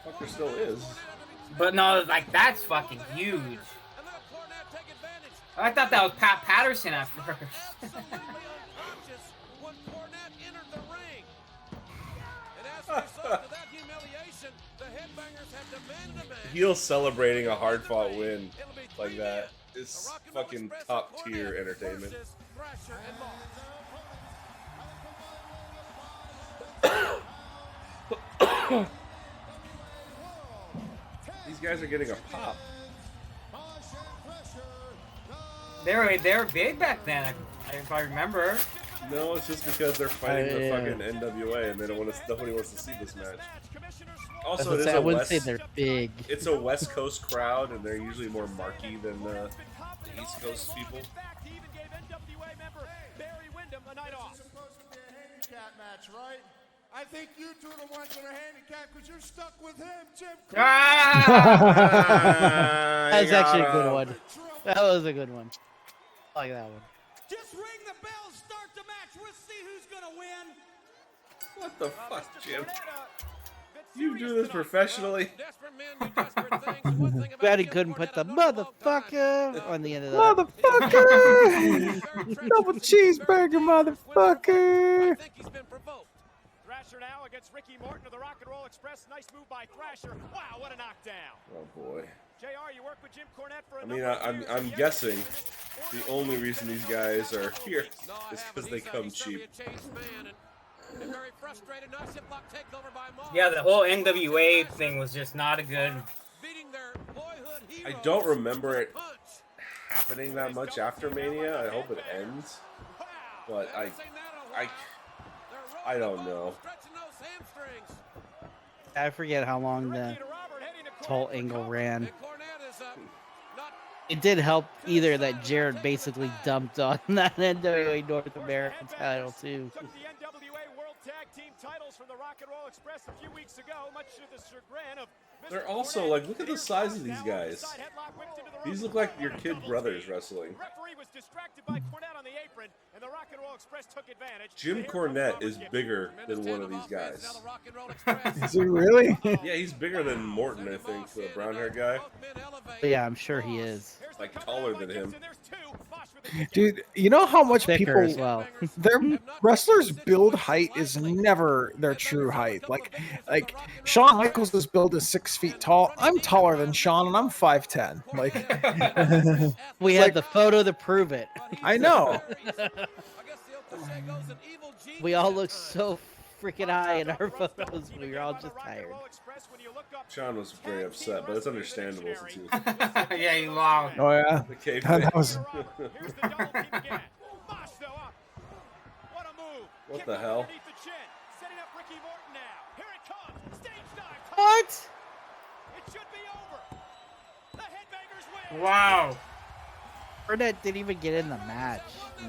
Fucker still is. But no, like that's fucking huge. I thought that was Pat Patterson at first. Heel celebrating a hard-fought win like that is fucking top-tier entertainment. These guys are getting a pop. They were big back then, if I remember. No, it's just because they're fighting the fucking NWA and they don't want to. Nobody wants to see this match. Also, it is I wouldn't say they're big. It's a West Coast crowd, and they're usually more marquee than the East Coast people. Match, right? I think you two are the ones that are handicapped because you're stuck with him, Jim. That's actually a good one. That was a good one. I like that one. Just ring the bell, start the match. We'll see who's gonna win. What the fuck, Jim? You do this professionally? Glad he couldn't put the motherfucker on the end of that. Motherfucker! Double cheeseburger, motherfucker! Thrasher now against Ricky Morton of the Rock and Roll Express. Nice move by Thrasher. Wow, what a knockdown. Oh boy. JR, you work with Jim Cornette for I mean, I'm guessing the only reason these guys are here is because they come cheap. Yeah, the whole NWA thing was just not a good. I don't remember it happening that much after Mania. I hope it ends, but I don't know. I forget how long the whole angle ran. It did help either that Jared basically dumped on that NWA North American title too. Took the NWA World Tag Team titles from the Rock and Roll Express a few weeks ago, much to the chagrin of Mr. They're also Cornette. like, look at the size of these guys. These look like your kid brothers wrestling. Referee was distracted by Cornette on the apron, and the Rock and Roll Express took advantage. Jim Cornette is bigger than one of these guys. Is he really? Yeah, he's bigger than Morton, I think, the brown hair guy. Yeah, I'm sure he is. Like taller than him. Dude, you know how much Thicker people as well. their wrestlers' build height is never their true height. Like Shawn Michaels' build is 6 feet tall. I'm taller than Shawn, and I'm 5'10". Like We had the photo to prove it. I know. We all look so freaking high in our photos. We were all just tired. Sean was very upset, but it's understandable since he was Yeah, he lost. Oh yeah. the cave. That was What the hell? What? Wow. Burnett didn't even get in the match.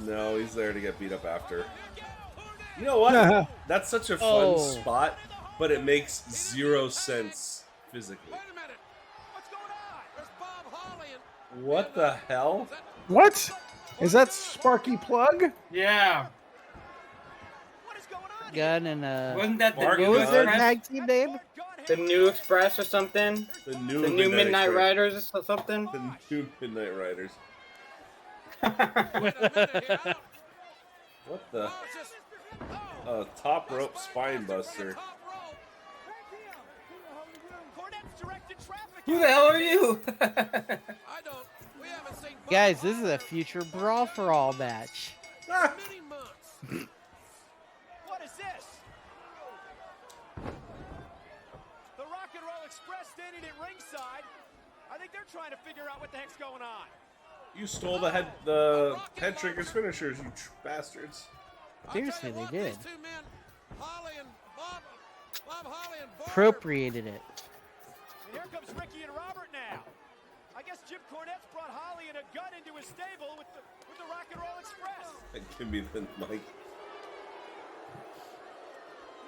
No, he's there to get beat up after. You know what? That's such a fun spot, but it makes 0 sense physically. Wait a minute. What's going on? There's Bob Holly and What the hell? what? Is that Sparky Plug? Yeah. Gun and Wasn't that the Mark, new what was their Express? tag team name? The New Express or something? The The new new Midnight Express. Riders or something? The new Midnight Riders. wait a minute here. What the? Oh, it's just Top rope spine buster. top rope. Who the hell are you? I don't. We haven't seen Bob Guys, this is Holly a future Brawl for All match. in many months. What is this? The Rock and Roll Express standing at ringside. I think they're trying to figure out what the heck's going on. You stole the head triggers finishers, you bastards. Seriously, they did. These two men, Holly and Bob Holly and Bart, Appropriated it. And here comes Ricky and Robert now. I guess Jim Cornette's brought Holly and a gun into his stable with the Rock and Roll Express. Give me the mic.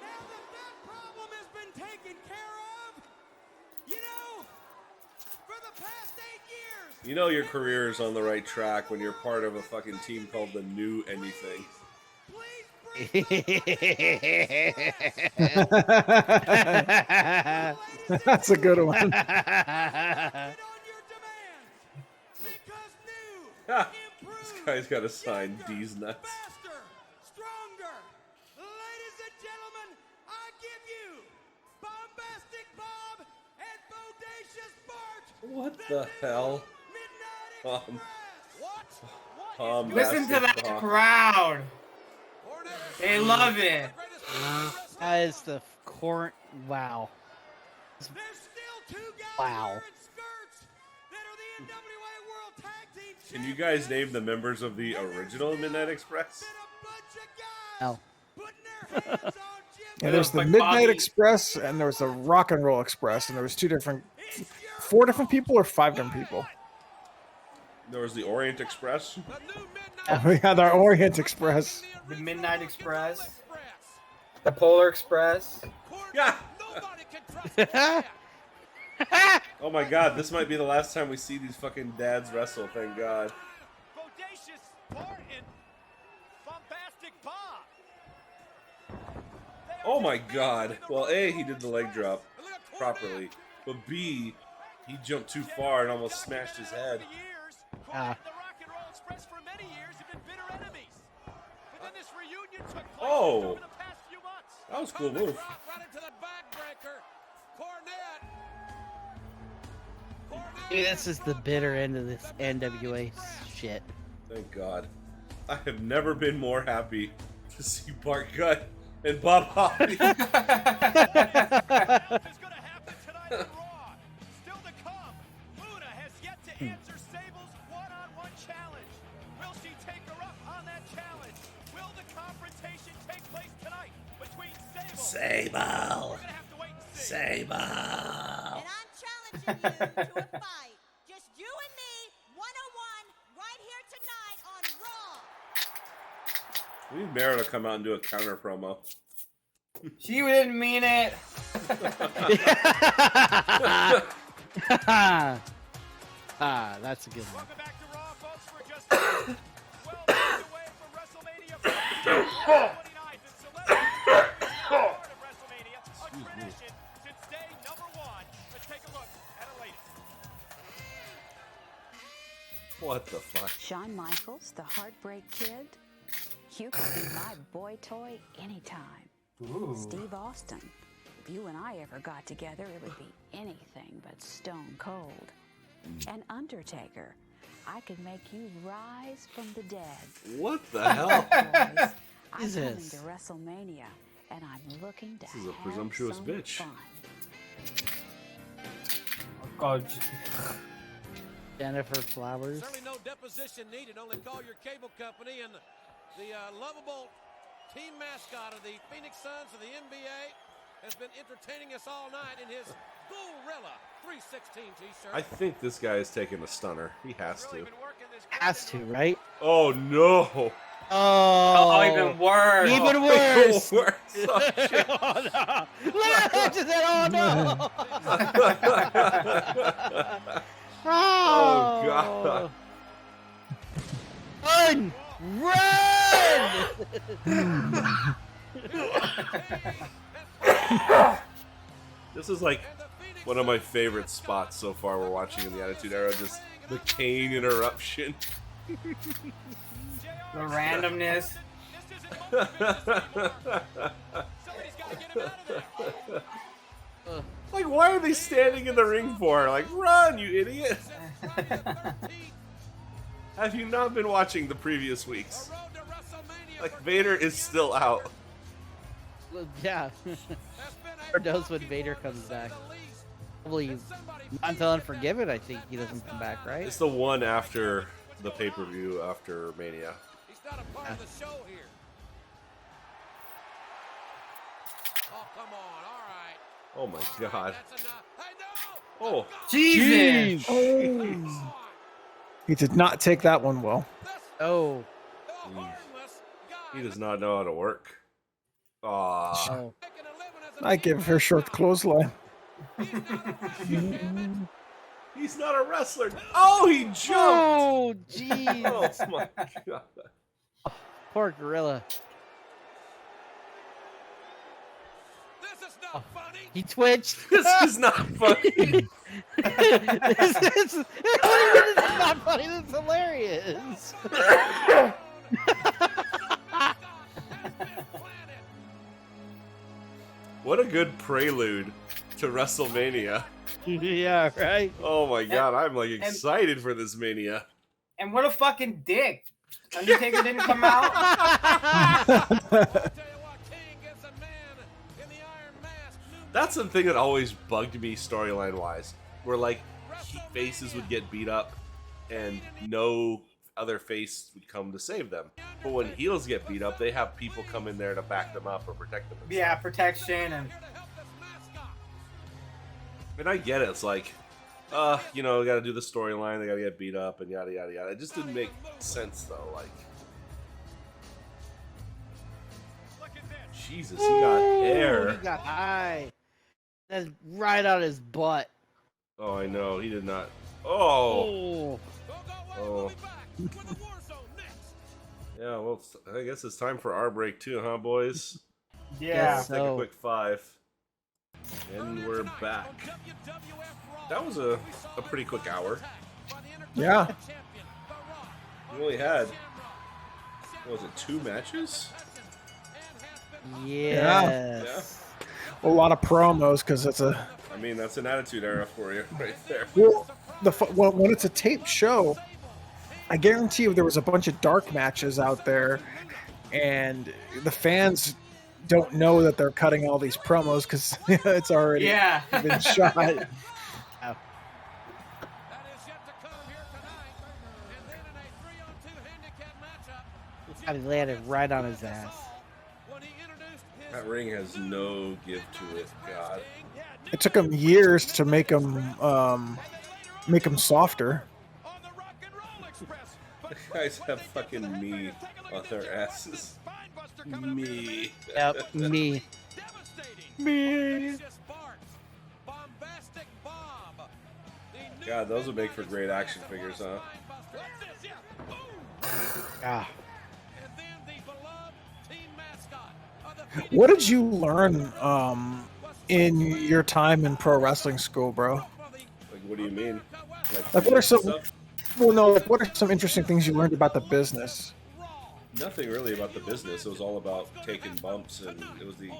Now that problem has been taken care of, you know, for the past 8 years. You know your career is on the right track when you're part of a fucking team called the New Anything. Please That's a good one. on your demands. Because new, Ha! improved, This guy's got to sign D's nuts. faster, stronger. Ladies and gentlemen, I give you Bombastic Bob and Bodacious Bart. What the hell? Midnight Um, Express. Listen to that Bombastic crowd. Cornette, They love it. That is the core. Wow. There's still 2 guys Wow. wearing skirts that are the NWA World Tag Team Can you champions. guys name the members of the original Midnight Express? Been a bunch of guys No. putting their hands on Jim. Yeah, there's the Like Midnight Bobby. Express and there was the Rock and Roll Express, and there was 4 different people or 5 different people. There was the Orient Express. the new Midnight Oh yeah, the Orient Express. The Midnight Express. The Polar Express. Yeah. Nobody can trust that. Oh my god, this might be the last time we see these fucking dads wrestle, thank god. Bodacious Bart and Bombastic Bob. Oh my god. Well, A, he did the leg drop properly. But B, he jumped too far and almost smashed his head. Ah. The Rock and Roll Express for many years have been bitter enemies. But then this reunion took place Oh. over the past few months. That was a cool move. Drop right into the backbreaker. Cornette. Dude, this is the bitter end of this NWA shit. Thank god. I have never been more happy to see Bart Gunn and Bob Holly. Is going to happen tonight on Raw. Still to come, Luna has yet to answer Sable's one-on-one challenge. Will she take her up on that challenge? Will the confrontation take place tonight between Sable? We're going to have to wait and see. And I'm challenging you to a fight. Just you and me, 1 We need Mara to come out and do a counter promo. She didn't mean it. That's a good one. Welcome back to Raw, folks. We're just 12 days away from WrestleMania 29th. And celebrity part of WrestleMania, a tradition since day number 1. Let's take a look at it latest. What the fuck? Shawn Michaels, the Heartbreak Kid. You could be my boy toy anytime. Steve Austin. If you and I ever got together, it would be anything but stone cold. And Undertaker. I could make you rise from the dead. What the hell? Boys, I'm Is coming this? to WrestleMania, and I'm looking to This is a have presumptuous some bitch. fun. God. Jennifer Flowers. Certainly no deposition needed. Only call your cable company. And the lovable team mascot of the Phoenix Suns of the NBA has been entertaining us all night in his Gorilla 316 t-shirt. I think this guy is taking a stunner. He has to. Has to, right? Oh no! Oh, even worse. Even worse. Worse. Oh, shit. Oh no! Look, I just said, oh no! Oh, God. Run! Run! This is like one of my favorite spots so far we're watching in the Attitude Era. Just the Kane interruption. The randomness. Like, why are they standing in the ring for? Like, run, you idiot! Have you not been watching the previous weeks? Like, Vader is still out. Yeah. Or knows when Vader comes back. Probably Until Unforgiven, I think he doesn't come back, right? It's the one after the pay-per-view, after Mania. He's not a part of the show here. Oh, come on. All right. Oh my God. That's enough. Hey, no! Oh, Jesus. Oh. He did not take that one well. Oh. he does not know how to work. Aw. Oh. I give her short clothesline. He's not a wrestler. Oh, he jumped! Oh, jeez. Oh my God. Poor gorilla. This is not funny. He twitched. This is not funny. this is not funny. This is hilarious. What a good prelude to WrestleMania. Yeah, right. Oh my God, I'm like excited for this Mania. And what a fucking dick. Undertaker didn't come out. That's the thing that always bugged me storyline wise, where like faces would get beat up and no other face would come to save them. But when heels get beat up, they have people come in there to back them up or protect them. Yeah, protection and I get it. It's like, you know, got to do the storyline. They got to get beat up and yada yada yada. It just didn't make sense though. Like, Jesus, he got air. He got high. That's right on his butt. Oh, I know. He did not. Oh. Oh. Yeah, well, I guess it's time for our break too, huh, boys? yeah. Let's take a quick 5. And we're back. That was a pretty quick hour. Yeah. We only had, what was it, 2 matches? Yes. A lot of promos because it's a. I mean, that's an Attitude Era for you right there. Well, when it's a taped show, I guarantee you there was a bunch of dark matches out there, and the fans don't know that they're cutting all these promos because it's already been shot. He landed right on his ass. That ring has no give to it, God. It took them years to make them softer. The guys have fucking me on their asses. Me. Yep, me. Me. God, those would make for great action figures, huh? Ah. What did you learn in your time in pro wrestling school, bro? Like, what do you mean? Like, what are some? stuff? Well, no. Like, what are some interesting things you learned about the business? Nothing really about the business. It was all about taking bumps, and it was the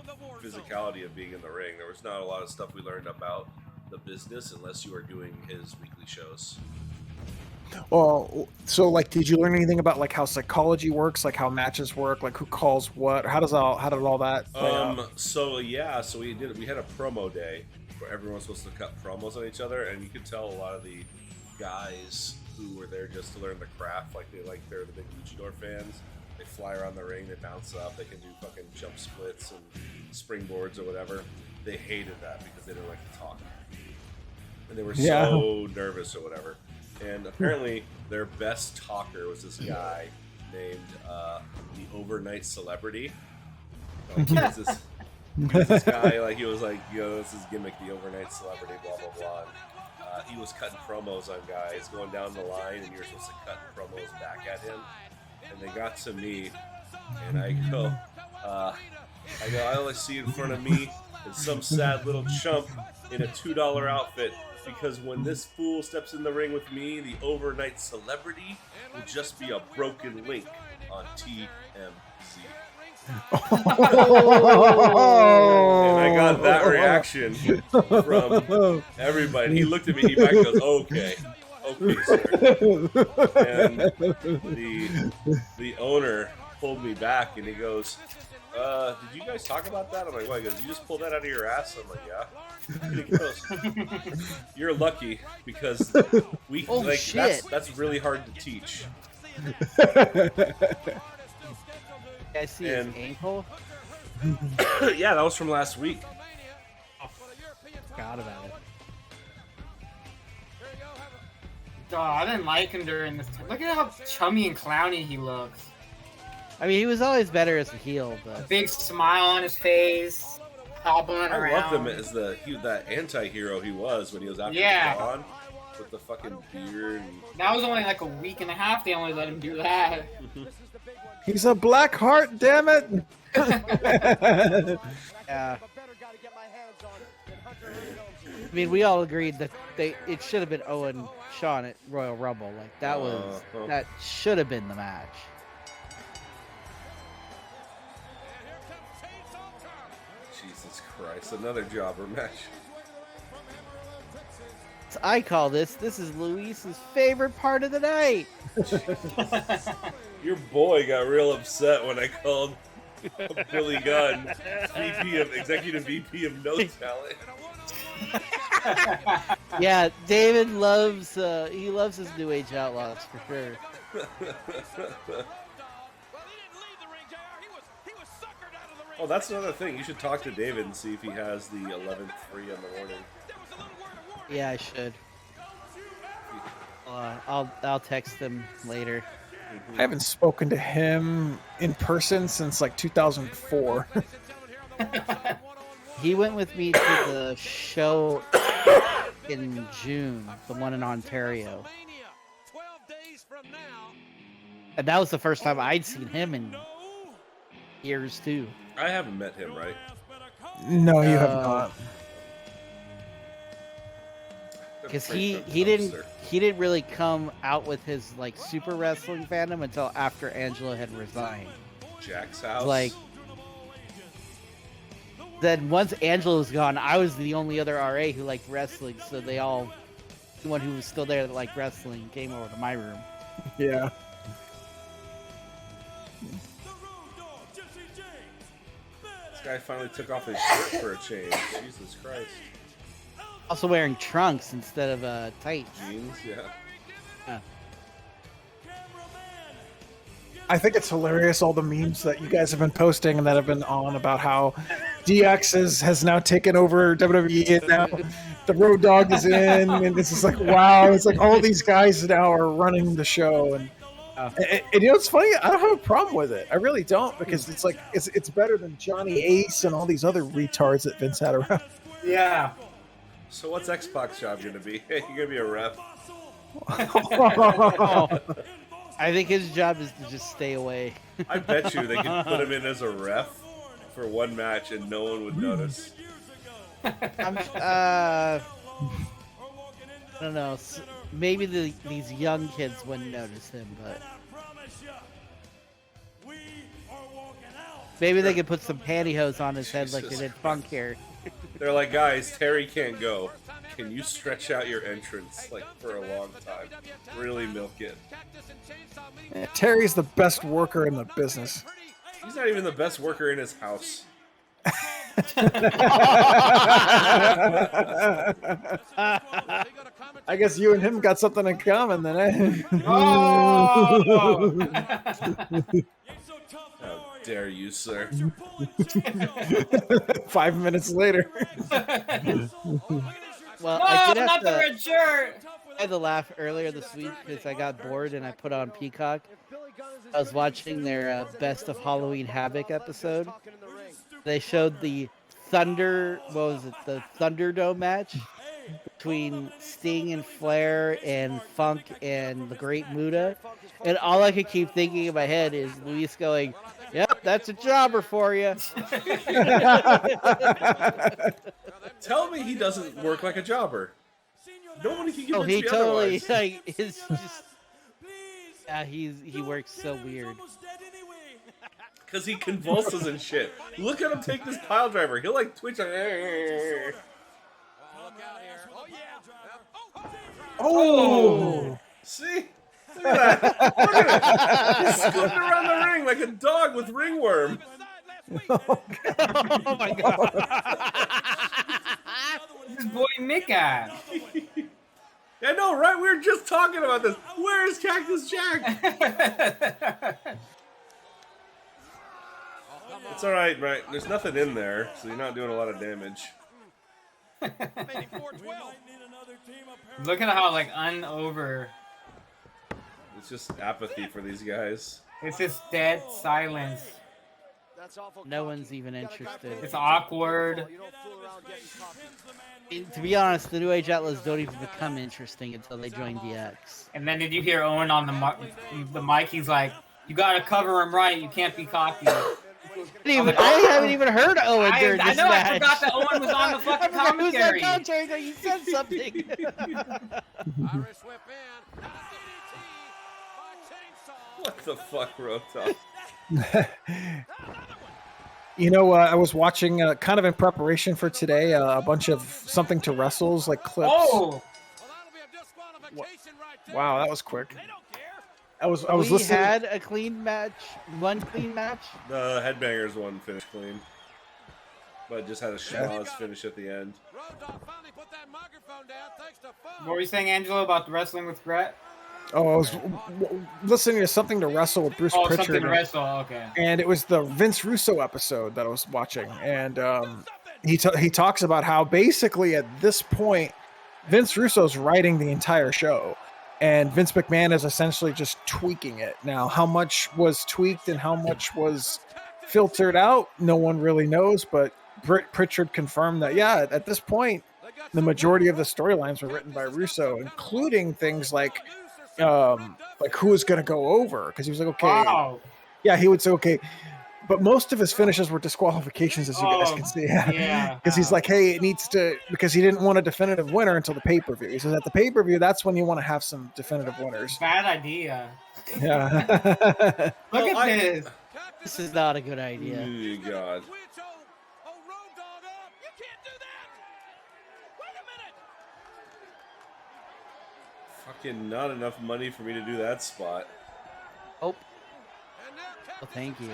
physicality of being in the ring. There was not a lot of stuff we learned about the business unless you were doing his weekly shows. Well, so like, did you learn anything about like how psychology works, like how matches work, like who calls what? How did all that play out? So we had a promo day where everyone was supposed to cut promos on each other, and you could tell a lot of the guys who were there just to learn the craft, they're the big luchador fans. They fly around the ring, they bounce up, they can do fucking jump splits and springboards or whatever. They hated that because they didn't like to talk, and they were so nervous or whatever. And apparently, their best talker was this guy named the Overnight Celebrity. Like, he was this guy, like, he was like, this is gimmick, the Overnight Celebrity, blah, blah, blah. And, he was cutting promos on guys, going down the line, and you're supposed to cut promos back at him. And they got to me, and I go, I only see in front of me is some sad little chump in a $2 outfit. Because when this fool steps in the ring with me, the Overnight Celebrity will just be a broken link on TMZ. And I got that reaction from everybody. He looked at me, he back goes, okay, sir. And the owner pulled me back and he goes, did you guys talk about that? I'm like, what? He goes, you just pulled that out of your ass? I'm like, yeah. And he goes, you're lucky because that's really hard to teach. I see his ankle. Yeah, that was from last week. Forgot about it. I didn't like him during this time. Look at how chummy and clowny he looks. I mean, he was always better as a heel, but a big smile on his face, hobbling around. I loved him as that anti-hero he was when he was after John with the fucking beard. That was only like a week and a half. They only let him do that. He's a black heart, damn it! Yeah. I mean, we all agreed that it should have been Owen Shawn at Royal Rumble. Like that should have been the match. Jesus Christ, another jobber match. I call this is Luis's favorite part of the night. Your boy got real upset when I called Billy Gunn executive VP of No Talent. Yeah, David loves his New Age Outlaws for sure. Oh, that's another thing. You should talk to David and see if he has the 11th free in the morning. Yeah, I should. I'll text him later. I haven't spoken to him in person since like 2004. He went with me to the show in June, the one in Ontario. And that was the first time I'd seen him in years too. I haven't met him, right? No, you have not. Because he didn't really come out with his like super wrestling fandom until after Angelo had resigned. Jack's house. Like, then once Angelo was gone, I was the only other RA who liked wrestling. So the one who was still there that liked wrestling came over to my room. Yeah. This guy finally took off his shirt for a change. Jesus Christ. Also wearing trunks instead of tights. Jeans, yeah. I think it's hilarious, all the memes that you guys have been posting and that have been on about how DX has now taken over WWE and now the Road Dogg is in, and this is like, wow, it's like all these guys now are running the show. And And you know what's funny? I don't have a problem with it. I really don't, because it's like it's better than Johnny Ace and all these other retards that Vince had around. Yeah. So what's X-Pac's job gonna be? Hey, you gonna be a ref? I think his job is to just stay away. I bet you they could put him in as a ref for one match and no one would notice. I don't know. Maybe these young kids wouldn't notice him, but maybe they could put some pantyhose on his head like they did Funk here. They're like, guys, Terry can't go. Can you stretch out your entrance like for a long time? Really milk it. Yeah, Terry's the best worker in the business. He's not even the best worker in his house. I guess you and him got something in common then, eh? Oh! How dare you, sir? 5 minutes later. Well, No, I did not have the to. red shirt. I had to laugh earlier this week because I got bored and I put on Peacock. I was watching their Best of Halloween Havoc episode. They showed the the Thunderdome match between Sting and Flair and Funk and the Great Muta. And all I could keep thinking in my head is Luis going, "Yep, that's a jobber for you." Tell me he doesn't work like a jobber. Nobody can Oh, convince he me totally otherwise. like is just. Yeah, he works so weird. Because he convulses and shit. Look at him take this pile driver. He'll like twitch. Oh! See? Look at that. Look at him. He's scooting around the ring like a dog with ringworm. Oh my god. This boy Mika. I know, right? We were just talking about this. Where's Cactus Jack? It's alright, right? There's nothing in there, so you're not doing a lot of damage. Look at how like unover. It's just apathy for these guys. It's just dead silence. No one's even interested. It's awkward. To be honest, the New Age Outlaws don't even become interesting until they join DX. And then did you hear Owen on the mic? He's like, "You gotta cover him right. You can't be cocky." I haven't even heard Owen during this I know. match. I forgot that Owen was on the fucking commentary. He said something. What the fuck, Roto? You know, I was watching, kind of in preparation for today, a bunch of something to wrestles, like clips. Oh! Wow, that was quick. I was We listening. had a clean match, one clean match. The Headbangers one finished clean. But just had a schmaltz finish at the end. What were you saying, Angelo, about the wrestling with Brett? Oh, I was listening to something to wrestle with Bruce Pritchard. Something to wrestle. Okay. And it was the Vince Russo episode that I was watching, and he talks about how basically at this point, Vince Russo's writing the entire show, and Vince McMahon is essentially just tweaking it. Now, how much was tweaked and how much was filtered out, no one really knows, but Pritchard confirmed that, yeah, at this point, the majority of the storylines were written by Russo, including things like who is going to go over, because he was like, okay, Wow. yeah, he would say, okay, but most of his finishes were disqualifications, as you guys can see. Yeah. Because he's like, hey, it needs to, because he didn't want a definitive winner until the pay-per-view. He says at the pay-per-view, that's when you want to have some definitive winners. Bad idea. Yeah. Look at this. This is not a good idea. Oh, God. Fucking not enough money for me to do that spot. Oh. Well, thank you.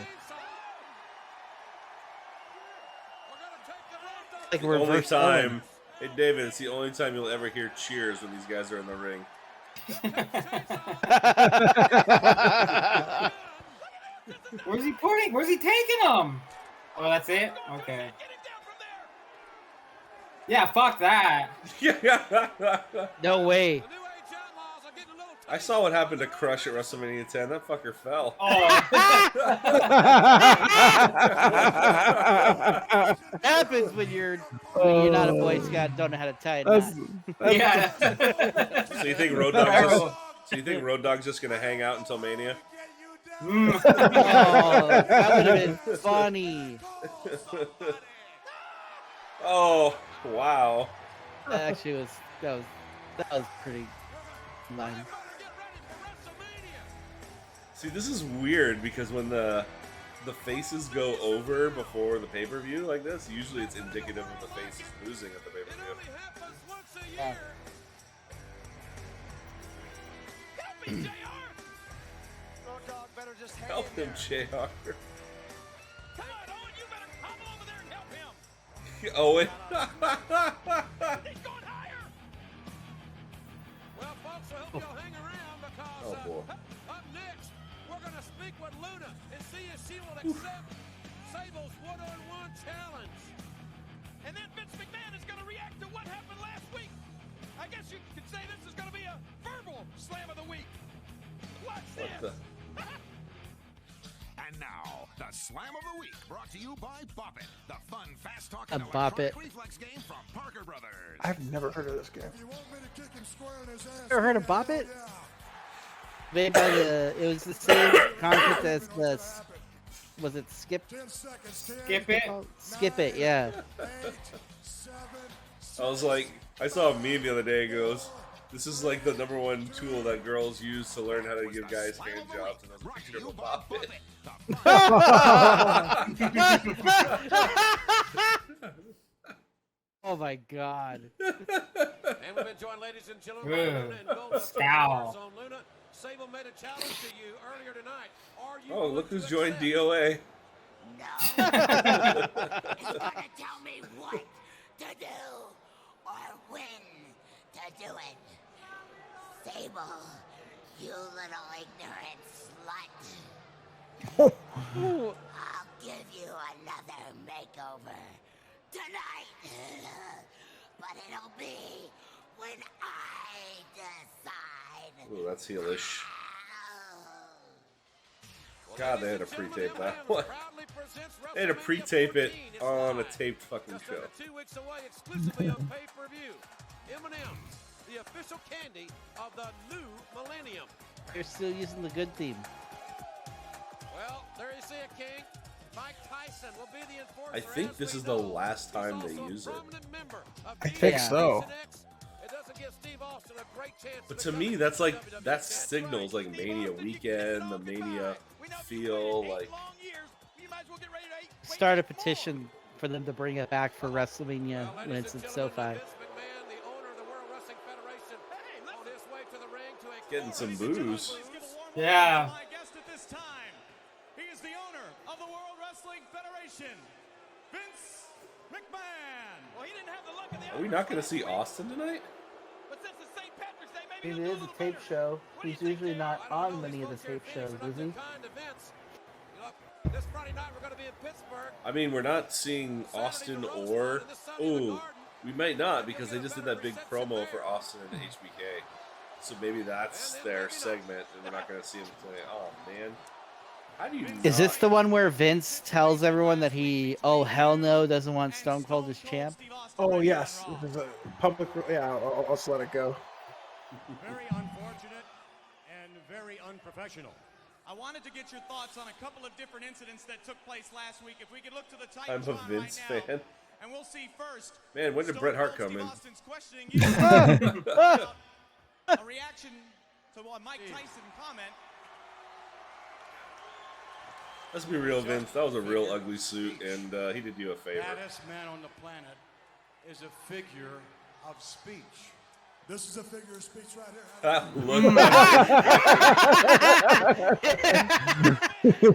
Like The only reverse time. Hey, David, it's the only time you'll ever hear cheers when these guys are in the ring. Where's he putting? Where's he taking him? Oh, that's it? Okay. Yeah, fuck that. No way. I saw what happened to Crush at WrestleMania 10. That fucker fell. Happens when you're not a Boy Scout and don't know how to tie a knot. Yeah. So you think Road Dogg's just gonna hang out until Mania? Oh, that would have been funny. Oh, wow. That actually was that was pretty nice. See, this is weird because when the faces go over before the pay-per-view like this, usually it's indicative of the faces losing at the pay-per-view. Yeah. Help him, JR. Come on, Owen, you better hobble over there and help him. Owen. He's going higher. Well, folks, I hope you'll hang around because Oh, boy. Up next, we're going to speak with Luna and see if she will accept Sable's one-on-one challenge. And then Vince McMahon is going to react to what happened last week. I guess you could say this is going to be a verbal slam of the week. Watch this. And now, the Slam of the Week, brought to you by Bop It, the fun, fast-talking Bop It. electronic reflex game from Parker Brothers. I've never heard of this game. Ever heard of Bop It? Made by it was the same concept as the, was it Skip? Skip it. Skip It, yeah. I was like, I saw a meme the other day. It goes, "This is like the #1 tool that girls use to learn how to give guys hand jobs." And I was a picture of a Bop It. Oh my god. And we've been joined, ladies and gentlemen, by Luna and Golden Scowl. Stars on Luna. Sable made a challenge to you earlier tonight. Are you Oh, look going who's to joined accept? DOA. No. He's gonna tell me what to do or when to do it. Sable, you little ignorant slut. I'll give you another makeover tonight. But it'll be when I decide. Ooh, that's heelish. God, they had to pre-tape that one. They had to pre-tape it on a taped fucking show. 2 weeks away exclusively on pay-per-view. M&M's, the official candy of the new millennium. You're still using the good theme. Well, there you see it, King. Mike Tyson will be the enforcer. I think this is the last time they use it. I think so. It doesn't give Steve Austin a great chance. But to me, that's like, that signals like Mania weekend, the Mania feel, like. Start a petition for them to bring it back for WrestleMania when it's in SoFi. Getting some booze. Yeah. My guest at this time, he is the owner of the World Wrestling Federation, Vince McMahon. Well, he didn't have the luck of the Are we not going to see Austin tonight? But since it's St. Patrick's Day, maybe It he'll do is a little tape better. show. He's usually not on many of the tape shows, is he? This Friday night we're going to be in Pittsburgh. I mean, we're not seeing Austin or. Ooh, we might not because they just did that big promo for Austin and HBK. So maybe that's their segment and we're not going to see him tonight. Oh, man. How do you Is this not- the one where Vince tells everyone that he, oh hell no, doesn't want Stone Cold as champ? Oh yes, this is a public. Yeah, I'll just let it go. Very unfortunate and very unprofessional. I wanted to get your thoughts on a couple of different incidents that took place last week. If we could look to the I'm Titans a Vince right now, fan. and we'll see first. Man, when did Stone Bret Hart Cold come in? Steve Austin's questioning you about a reaction to a Mike Tyson comment. Let's be real, Vince. That was a real ugly suit, and he did you a favor. Baddest man on the planet is a figure of speech. This is a figure of speech right here.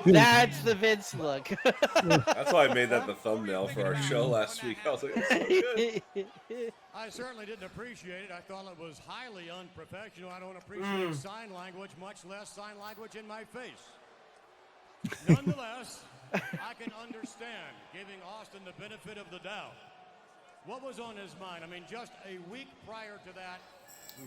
That's the Vince look. That's why I made that the thumbnail for our show last week. I was like, that's so good. I certainly didn't appreciate it. I thought it was highly unprofessional. I don't appreciate sign language, much less sign language in my face. Nonetheless, I can understand giving Austin the benefit of the doubt. What was on his mind? I mean, just a week prior to that,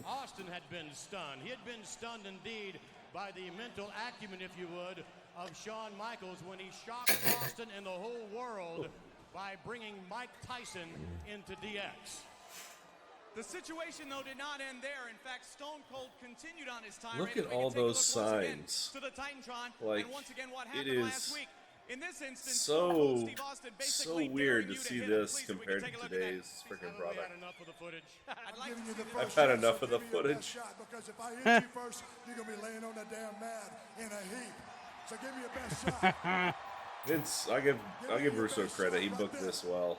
Austin had been stunned. He had been stunned indeed by the mental acumen, if you would, of Shawn Michaels when he shocked Austin and the whole world by bringing Mike Tyson into DX. The situation, though, did not end there. In fact, Stone Cold continued on his tirade. Look at all those signs. To the Titantron, like, and once again, what it happened is last week. In this instance, so so weird to see this compared to today's freaking product. I've had enough of the footage. Because if I hit you first, you're going to be laying on the damn mat in a heap. So give me your best shot. Vince, I'll give Russo credit. He booked this well.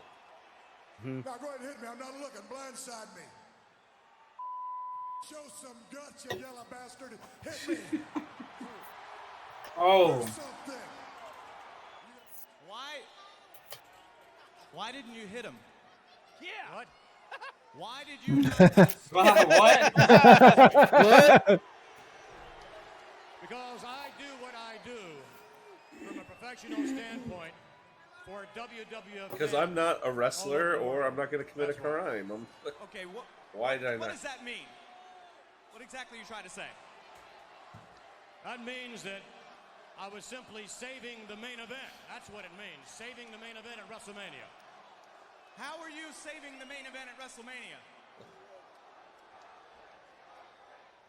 Now go ahead and hit me. I'm not looking. Blindside me. Show some guts, you yellow bastard. Hit me. Oh. Do something. Why didn't you hit him? Yeah. What? Why did you? What? Because I do what I do from a professional standpoint for WWF. Because I'm not a wrestler, or I'm not going to commit a crime. Okay, Why did I not? What does that mean? What exactly are you trying to say? That means that I was simply saving the main event. That's what it means. Saving the main event at WrestleMania. How are you saving the main event at WrestleMania?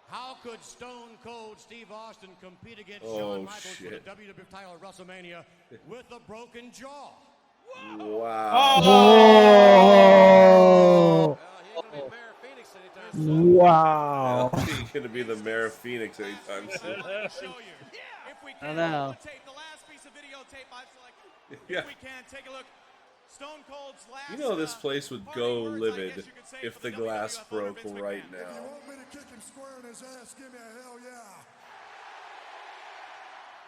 How could Stone Cold Steve Austin compete against Oh, Shawn Michaels shit. for the WWF title at WrestleMania with a broken jaw? Wow. Oh. Well, Wow. He's going to be the mayor of Phoenix anytime soon. If we I can, know. tape, the last piece of videotape I've selected. Yeah. If we can, take a look. Stone Cold's last. You know this place would go parting words, I livid guess you could say, if for the glass WWF owner broke Vince right McMahon. If you now. want me to kick him square in his ass, give me a hell yeah.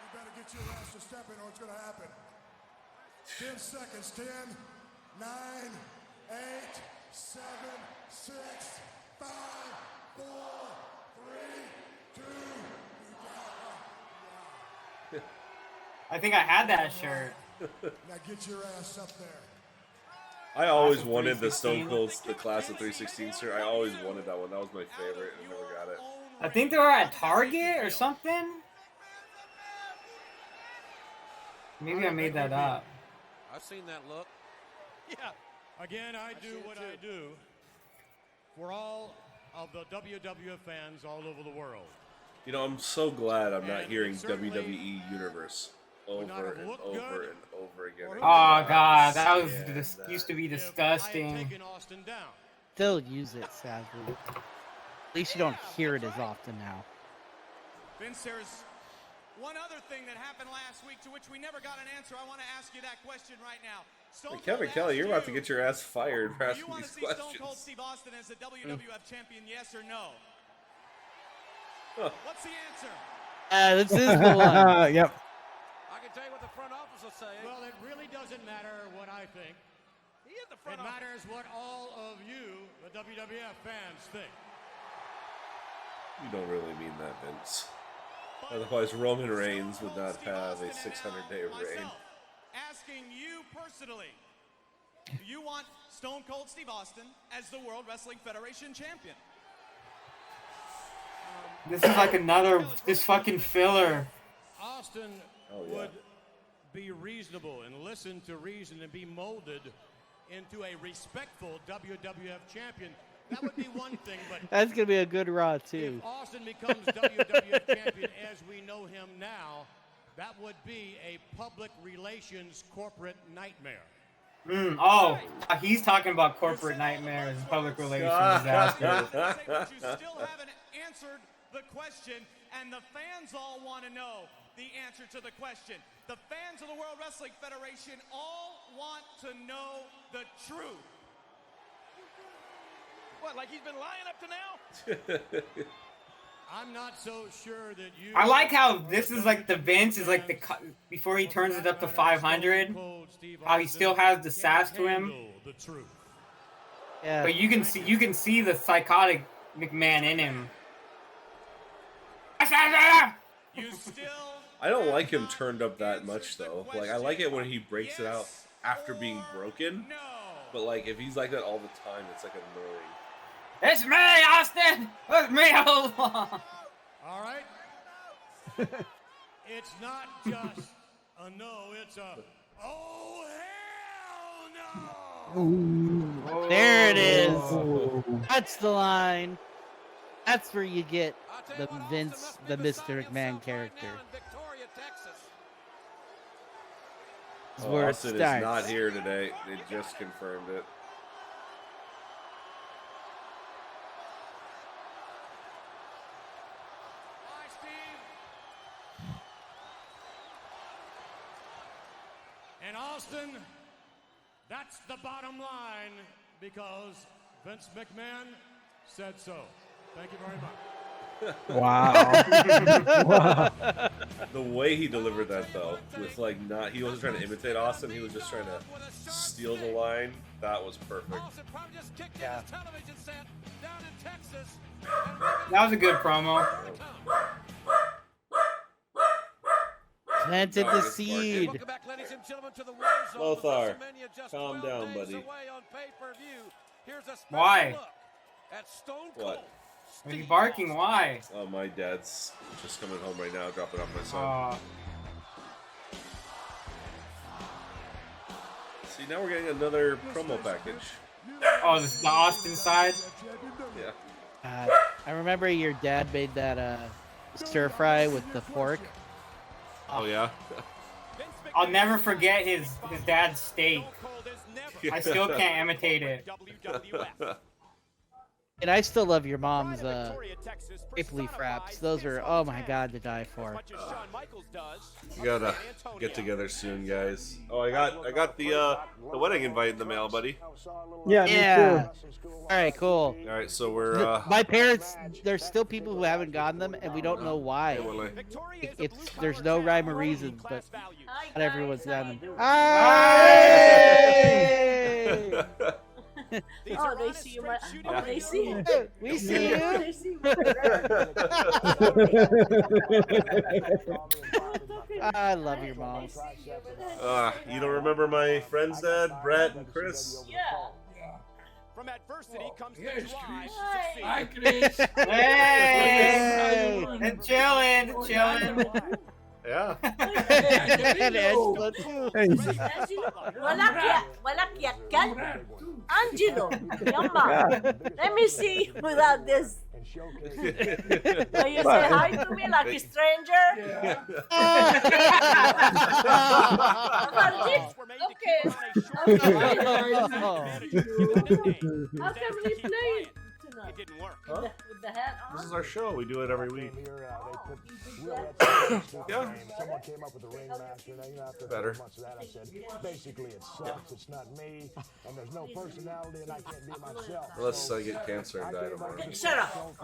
You better get your ass to step in or it's going to happen. 10 seconds. 10, 9, 8, 7, 6, 5, 4, 3, 2. I think I had that shirt. Now get your ass up there. I always Class of wanted the 316. Stone Cold, the Class of 316 shirt. I always wanted that one. That was my favorite. I never got it. I think they were at Target or something. Maybe I made that up. I've seen that look. Yeah. Again, I do what I do for all of the WWF fans all over the world. You know, I'm so glad I'm not hearing WWE Universe over and over and over again. Oh god, that was Yeah, used to be If I had disgusting. taken Austin down, Still use it, sadly. At least you don't hear it as often now. Vince, there's one other thing that happened last week to which we never got an answer. I want to ask you that question right now. Stone Hey, Kevin Cold Kelly, asked you're about to you, get your ass fired for do you asking want to these see Stone Cold questions. Steve Austin as the WWF champion, yes or no? Huh. What's the answer? This is the one. Yep. I can tell you what the front office will say. well, it really doesn't matter what I think. He is the front It office. matters what all of you, the WWF fans, think. You don't really mean that, Vince. Otherwise, Roman Reigns would not have a 600-day reign. Asking you personally, do you want Stone Cold Steve Austin as the World Wrestling Federation champion? This is like this fucking filler. Austin Oh, yeah. would be reasonable and listen to reason and be molded into a respectful WWF champion. That would be one thing, but That's gonna be a good Raw too. if Austin becomes WWF champion as we know him now, that would be a public relations corporate nightmare. Oh, he's talking about corporate nightmares, public relations disaster. But you still haven't answered the question, and the fans all want to know the answer to the question. The fans of the World Wrestling Federation all want to know the truth. What, like he's been lying up to now? I'm not so sure that you. I like how this is like the Vince is like the before he turns it up to 500. How he still has the sass to him. The truth. Yeah. But you can see the psychotic McMahon in him. You still I don't like him turned up that much, though. Like, I like it when he breaks it out after being broken. no. But, like, if he's like that all the time, it's, like, annoying. It's me, Austin. It's me all along. All right? It's not just a no, it's a oh hell no! Ooh. There it is. Oh. That's the line. That's where you get the Vince, the Mr. McMahon character. It's Oh, where it Austin is starts. not here today. They just confirmed it. Hi, Steve. And Austin, that's the bottom line because Vince McMahon said so. Thank you very much. Wow. Wow. The way he delivered that though, with like not, he wasn't trying to imitate Austin, he was just trying to steal the line. That was perfect. Yeah. That was a good promo. Planted Oh, the it's seed. Welcome back, ladies and gentlemen, to the War Zone. Lothar, WrestleMania just calm 12 down, days buddy. away on pay-per-view. Here's a special Why? look at Stone What? Cold. Are you barking? Why? Oh, my dad's just coming home right now, dropping off my son. Aw. See, now we're getting another promo package. Oh, this is the Austin side? Yeah. I remember your dad made that stir fry with the pork. Oh yeah. I'll never forget his dad's steak. I still can't imitate it. And I still love your mom's maple leaf wraps. Those are, oh my god, to die for. We gotta get together soon, guys. Oh, I got the wedding invite in the mail, buddy. Yeah, me too. All right, cool. All right, so we're My parents, there's still people who haven't gotten them, and we don't know why. Hey, Willie. There's no rhyme or reason, but not everyone's gotten them. Hey! Oh, they see you. Oh, they see you. We see you. They see you. I love your mom. You don't remember my friends, Dad, Brett and Chris? Yeah. From adversity comes the drive Hi. to succeed. Hey! And chilling. Yeah. And Angela too. Angelo, wala kiyakan. Angelo, yama. Let me see without this. Will you say hi to me like a stranger? Okay. How can we play it tonight? It didn't work. Huh? With the hat on? This is our show. We do it every week. Yeah. Someone came up with the ringmaster, and after Better. months of that, I said, basically it sucks. It's not me, and there's no personality, and I can't be myself. Unless I get cancer and die tomorrow. Shut up.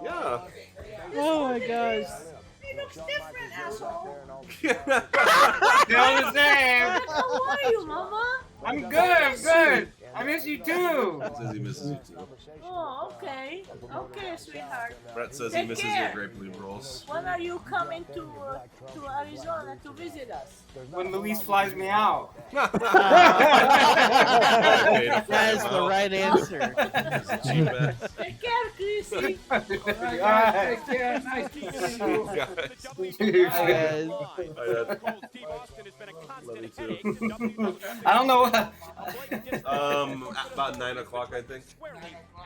Yeah. Oh my gosh. He looks different, asshole. Still the same. How are you, Mama? I'm good. I miss you too. Says he misses you too. Oh, okay. Okay, sweetheart. Brett says he Take misses care. your grape leaf rolls. When are you coming to Arizona to visit us? When Luis flies me out. That is the right answer. Take care, Chrissy. Alright, take care. Nice to meet you. Guys. Love you too. I don't know what. About 9 o'clock, I think.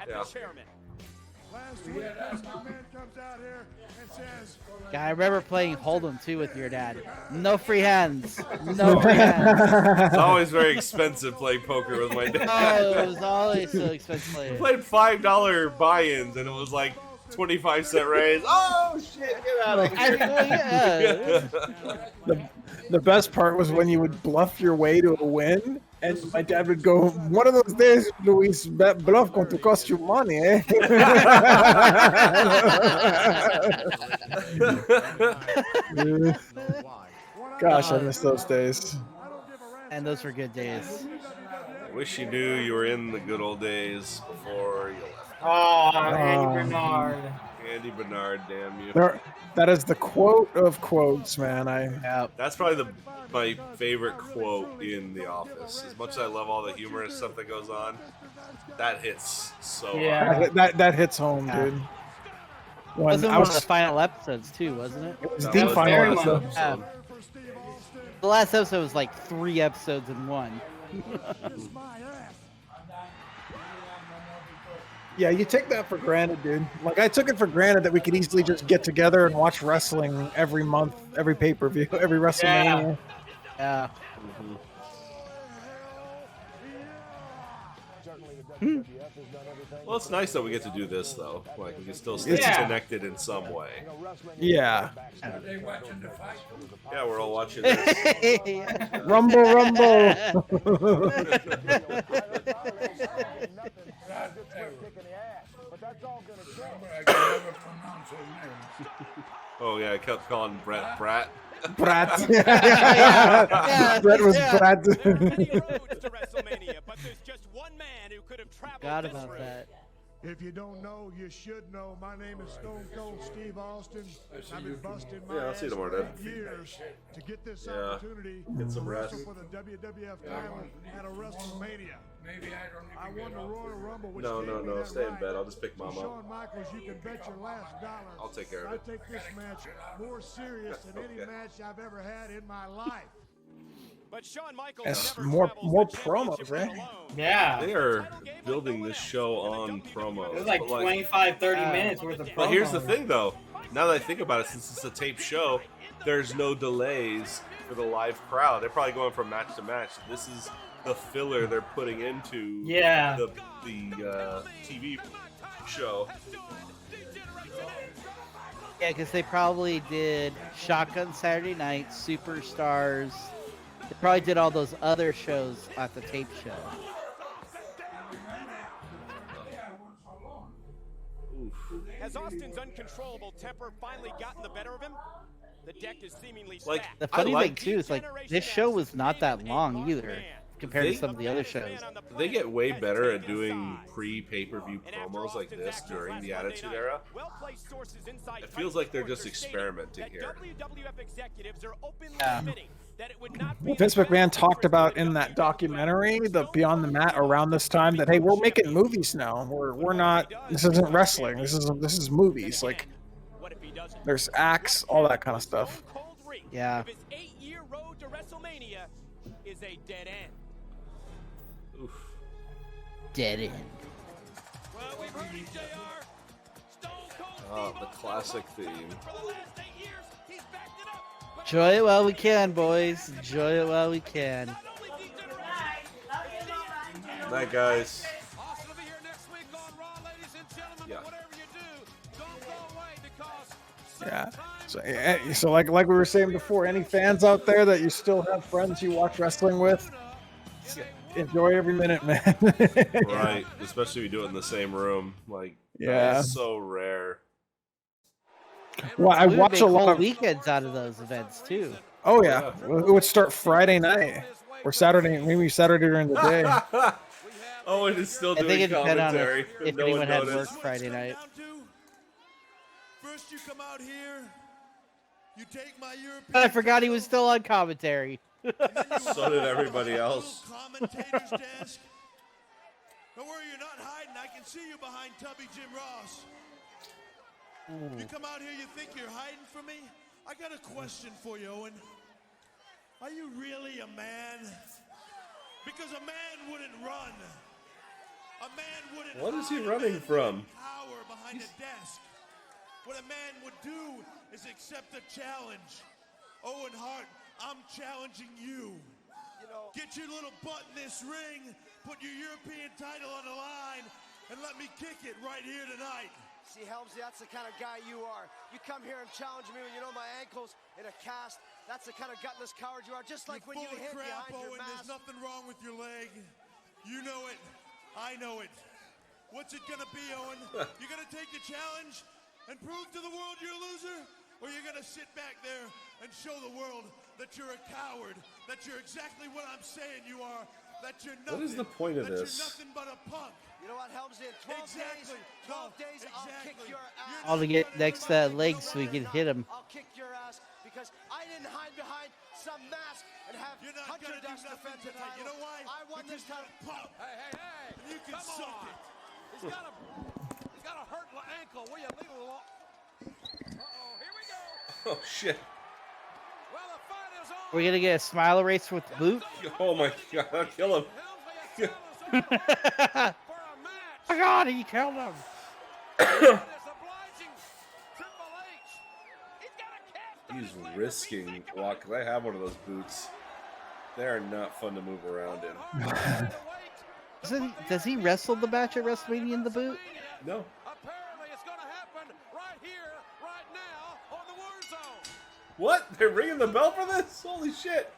Yeah. Last week, Mr. Man comes out here and says, Yeah, I remember playing Hold'em too with your dad. No free hands. No free hands. It's always very expensive playing poker with my dad. Oh, it was always so expensive. We played $5 buy-ins and it was like 25-cent raise. Oh shit! Get out of here! The best part was when you would bluff your way to a win, and my dad would go, "One of those days, Luis, that bluff going to cost you money, eh?" Gosh, I miss those days. And those were good days. I wish you knew you were in the good old days before you left. Oh, Andy Bernard. Andy Bernard, damn you. That is the quote of quotes, man. That's probably my favorite quote in The Office. As much as I love all the humorous stuff that goes on, that hits so hard. That hits home, dude. It was one of the final episodes too, wasn't it? It was the final episode. Yeah. The last episode was like 3 episodes in one. Yeah, you take that for granted, dude. Like, I took it for granted that we could easily just get together and watch wrestling every month, every pay-per-view, every WrestleMania. Yeah. Well, it's nice that we get to do this, though. Like, we can still stay connected in some way. Yeah. Are they watching the fight? Yeah, we're all watching this. Rumble, rumble. Oh, yeah, I kept calling Brett Brat. Brat. Brett was Brat. Forgot about that. If you don't know, you should know. My name is Stone Cold Steve Austin. I've been busting my I'll see you ass tomorrow, for Dad. years to get this Yeah. opportunity Get some to rest. wrestle for the WWF title at a WrestleMania. Maybe I won the Royal Rumble, which No, gave no, me no. that Stay in right. bed. I'll just pick Mom So up. Shawn Michaels, you can bet your last dollar. I'll take care of I it. take this match more serious than any match I've ever had in my life. But Shawn Michaels Yes, never more travels the promos, eh? Yeah. They are building this show on promos. It was like but, 25, 30 minutes worth of promos. But here's the thing, though. Now that I think about it, since it's a taped show, there's no delays for the live crowd. They're probably going from match to match. This is the filler they're putting into the TV show. Yeah, because they probably did Shotgun Saturday Night, Superstars. They probably did all those other shows at the tape show. Has Austin's uncontrollable temper finally gotten the better of him? The deck is seemingly Like, stacked. The funny thing too is like this show was not that long either compared to some of the other shows. They get way better at doing pre-pay-per-view promos like this during the Attitude Era. It feels like they're just experimenting here. Yeah. Vince McMahon talked about in that documentary, the Beyond the Mat, around this time that, hey, we're making movies now. We're not. This isn't wrestling. This is movies. Like, there's acts, all that kind of stuff. Yeah. His 8-year road to WrestleMania is a dead end. Oof. Dead end. Well, we've heard it, JR. Stone Cold Oh, the classic theme. for the last 8 years, he's backed it up. Enjoy it while we can, boys. Enjoy it while we can. Night, guys. Austin will be here next week on Raw, ladies and gentlemen. Yeah. But whatever you do, don't go away because Yeah. So like we were saying before, any fans out there that you still have friends you watch wrestling with, enjoy every minute, man. Right, especially if you do it in the same room. Like, Yeah. that's so rare. Well, I We would watch make a lot whole of. weekends out of those events too. Oh yeah, it would start Friday night or Saturday, maybe Saturday during the day. Oh, it is still I think doing it depends on commentary. if No anyone one had work noticed. Friday night. First you come out here, you take my European I forgot he was still on commentary. So did everybody else. commentator's desk. Don't worry, you're not hiding. I can see you behind Tubby Jim Ross. You come out here, you think you're hiding from me? I got a question for you, Owen. Are you really a man? Because a man wouldn't run. A man wouldn't What is he hide. A running man from? wouldn't cower behind a desk. What a man would do is accept a challenge. Owen Hart, I'm challenging you. Get your little butt in this ring, put your European title on the line, and let me kick it right here tonight. See, Helmsy, that's the kind of guy you are. You come here and challenge me when you know my ankle's in a cast. That's the kind of gutless coward you are, just like when you Full of hid crap, behind your Owen. There's mask. nothing wrong with your leg. You know it. I know it. What's it gonna be, Owen? You gonna take the challenge and prove to the world you're a loser? Or you're gonna sit back there and show the world that you're a coward, that you're exactly what I'm saying you are, that you're What nothing. is the point of that this? You're nothing but a punk. You know what, Helmsley? In 12 days, 12 days, I'll kick your ass. All to get next legs so we can hit him. I'll kick your ass because I didn't hide behind some mask and have Hunter Dust defend the title. You know why? I won this title. Hey! You can Come suck on. it. He's got a hurt ankle. Will you leave him alone? Uh-oh, here we go. Oh shit! Well, the fight is on. We're gonna get a smile race with Boot. Oh my god! I'll kill him. Oh god, he killed him. He's risking walk. I have one of those boots. They are not fun to move around in. Does he wrestle the match at WrestleMania in the boot? No. Apparently, it's going to happen right here, right now, on the War Zone. What? They're ringing the bell for this? Holy shit!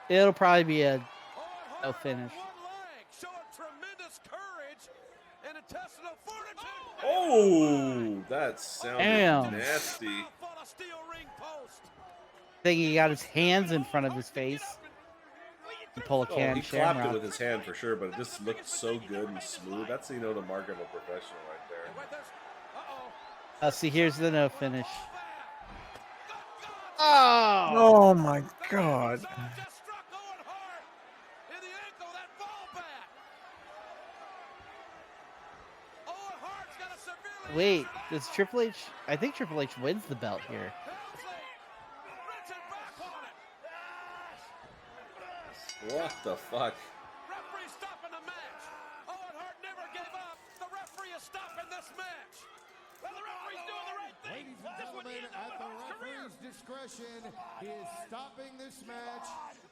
It'll probably be a no finish. Showing tremendous courage and intestinal fortitude. Oh, that sounded Damn. nasty. I think he got his hands in front of his face. And pull a Oh, can he clapped it shamrock. with his hand for sure, but it just looked so good and smooth. That's, you know, the mark of a professional right there. Oh, see, here's the no finish. Oh! Oh my god. Wait, does Triple H? I think Triple H wins the belt here. What the fuck? Referee stopping the match. Owen Hart never gave up. The referee is stopping this match. Well, the referee's doing the right thing. Ladies and gentlemen, at the referee's discretion, he is stopping this match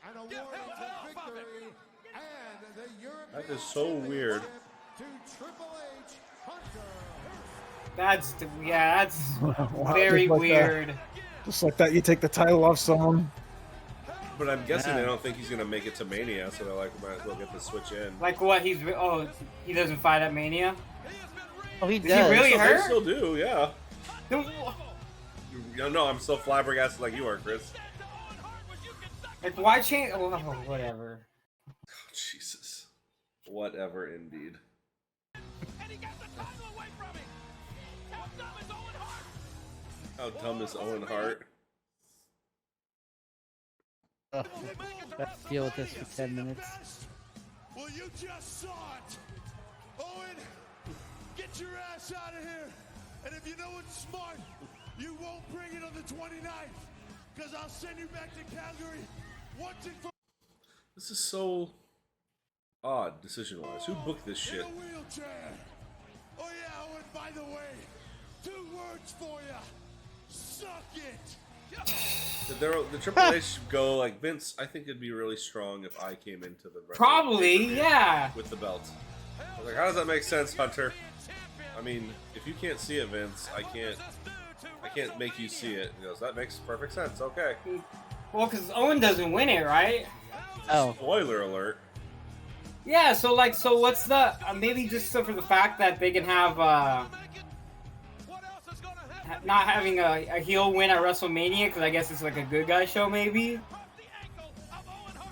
and awarding the victory and the European That is so weird. to Triple H Hunter. That's Wow, very just like weird. Just like that, you take the title off someone. But I'm guessing Yeah. they don't think he's gonna make it to Mania, so they're like, we might as well get the switch in. Like what? He doesn't fight at Mania. Oh, he Is does. he really They hurt? still do, yeah. No, I'm so flabbergasted like you are, Chris. Like why change? Oh, whatever. Oh, Jesus. Whatever, indeed. How dumb is Owen Hart? Oh, let's deal with this for 10 minutes. Well, you just saw it. Owen, get your ass out of here. And if you know what's smart, you won't bring it on the 29th. Because I'll send you back to Calgary. Once and for This is so odd, decision-wise. Who booked this shit? in a wheelchair. Oh, yeah, Owen, by the way, 2 words for you. Suck it. Did the Triple H go like, Vince, I think it'd be really strong if I came into the Probably, yeah. with the belt. I was like, how does that make sense, Hunter? I mean, if you can't see it, Vince, I can't make you see it. He goes, that makes perfect sense. Okay. Well, because Owen doesn't win it, right? Oh. Spoiler alert. Yeah. So what's the maybe just so for the fact that they can have not having a heel win at WrestleMania because I guess it's like a good guy show maybe.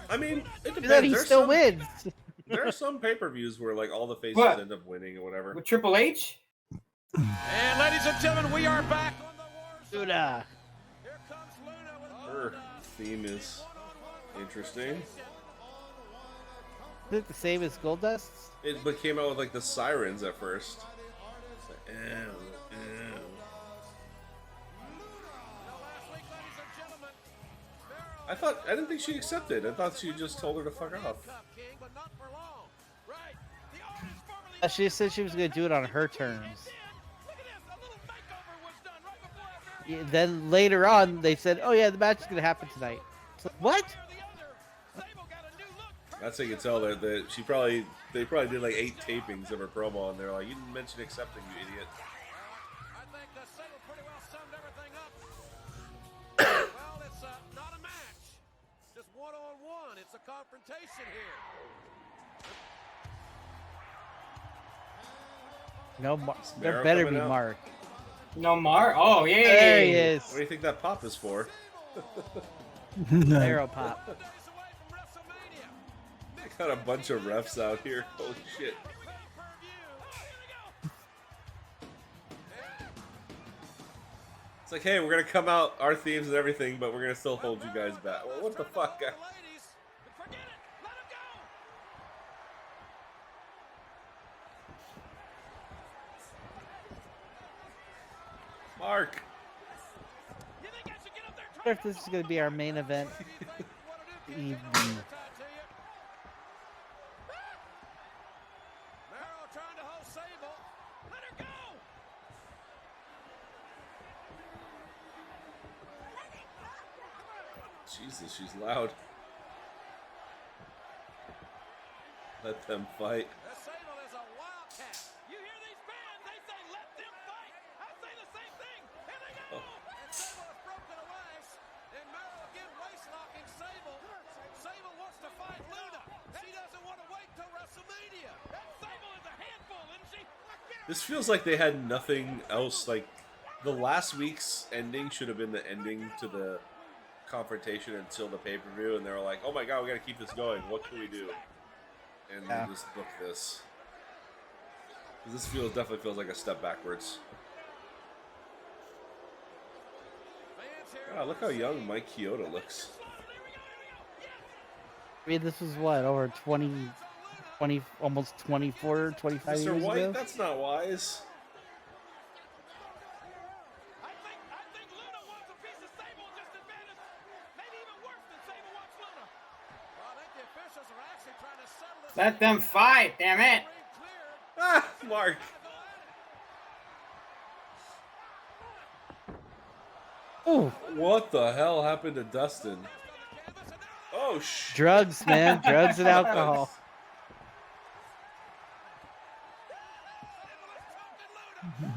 I mean, it depends. Then he There's still some- wins. There are some pay-per-views where like all the faces What? end up winning or whatever. With Triple H? And ladies and gentlemen, we are back on the War Zone. Luna. Here comes Luna with Her theme is interesting. Is it the same as Goldust? It but came out with like the sirens at first. It's like, ew, ew. I didn't think she accepted. I thought she just told her to fuck off. She said she was going to do it on her terms. Yeah, then later on, they said, "Oh yeah, the match is going to happen tonight." It's like, what? That's how you can tell that they probably did like 8 tapings of her promo, and they're like, "You didn't mention accepting, you idiot." I think Sable pretty well summed everything up. Well, it's not a match. Just one-on-one. It's a confrontation here. No, there Mero better coming be out? Mark. No Mark? Oh, yay! There he is. What do you think that pop is for? Arrow pop. Got a bunch of refs out here. Holy shit. It's like, hey, we're gonna come out, our themes and everything, but we're gonna still hold you guys back. Well, what the fuck, guys? Mark. I wonder if this is going to be our main event evening. Jesus, she's loud. Let them fight. Sable is a wildcat. You hear these fans? They say, let them fight. I say the same thing. Here they go. And Sable has broken away. And Mero again waist-locking Sable. Sable wants to fight Luna. She doesn't want to wait till WrestleMania. And Sable is a handful, isn't she? This feels like they had nothing else. Like, the last week's ending should have been the ending to the confrontation until the pay-per-view, and they were like, oh my god, we gotta keep this going. What can we do? And they just book this. This definitely feels like a step backwards. Wow, look how young Mike Chioda looks. I mean, this was what, over 20, almost 24, 25 years Mr. White, ago? that's not wise. Let them fight, damn it. Ah, Mark. Ooh. What the hell happened to Dustin? Oh, shit. Drugs, man. Drugs and alcohol.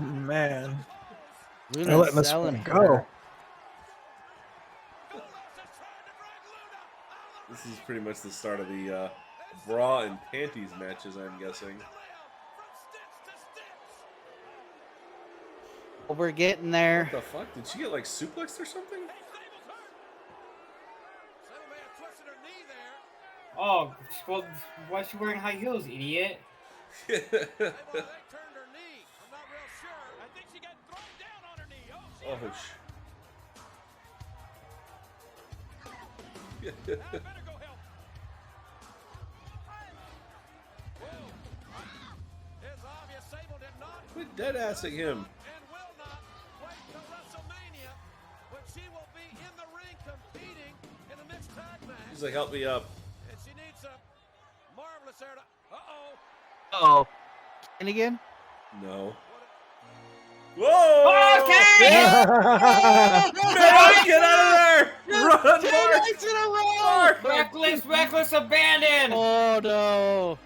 Man. Luna's They're letting this selling one her. go. This is pretty much the start of the bra and panties matches, I'm guessing. Well, we're getting there. What the fuck? Did she get like suplexed or something? Oh, well, why is she wearing high heels, idiot? Oh, Quit dead-assing him. He's like, help me up. And she needs a marvelous air to... Uh-oh. And again? No. Whoa! Okay! Mero, get out of there! Run, 10 Mark! nights in a row! Reckless abandon! Oh, no.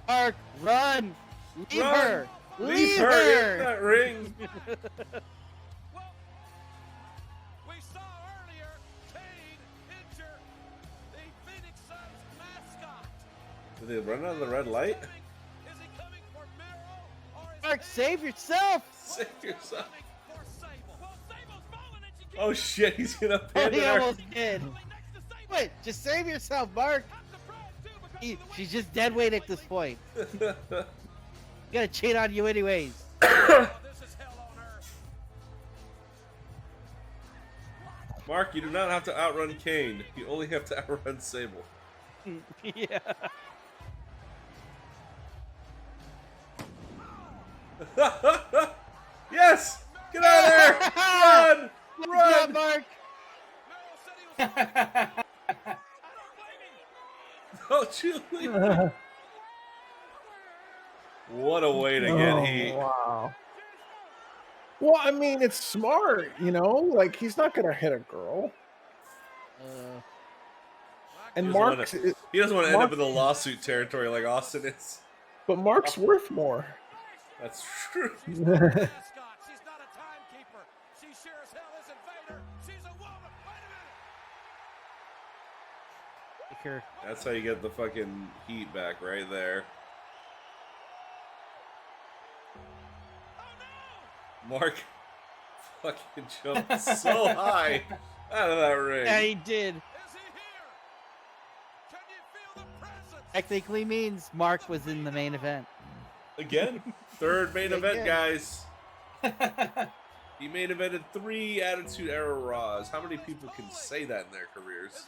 Mark, run! Leave Run. her! Leave her in that ring! We saw earlier Kane injure the Phoenix Suns mascot. Did they run out of the red light? Is he coming for Mero or is Mark, save yourself! Save yourself. for Sable? Well, Sable's falling and she can't... Oh shit, he's gonna Oh, abandon he her. almost did. Wait, just save yourself, Mark. She's just dead weight at this point. You gotta cheat on you anyways. Mark, you do not have to outrun Kane. You only have to outrun Sable. Yeah. Yes! Get out of there! Run! Run! Mark! Oh, Julie! What a way to get heat. Wow. Well, I mean, it's smart, you know? Like, he's not going to hit a girl. And Mark's... He doesn't want to end up in the lawsuit territory like Austin is. But Mark's worth more. That's true. She's not a timekeeper. She sure as hell isn't Vader. She's a woman. Wait a minute. That's how you get the fucking heat back right there. Mark fucking jumped so high out of that ring. Yeah, he did. technically means Mark was in the main event. Again, third main event, Again. guys. He main evented 3 Attitude Era Raws. How many people can say that in their careers?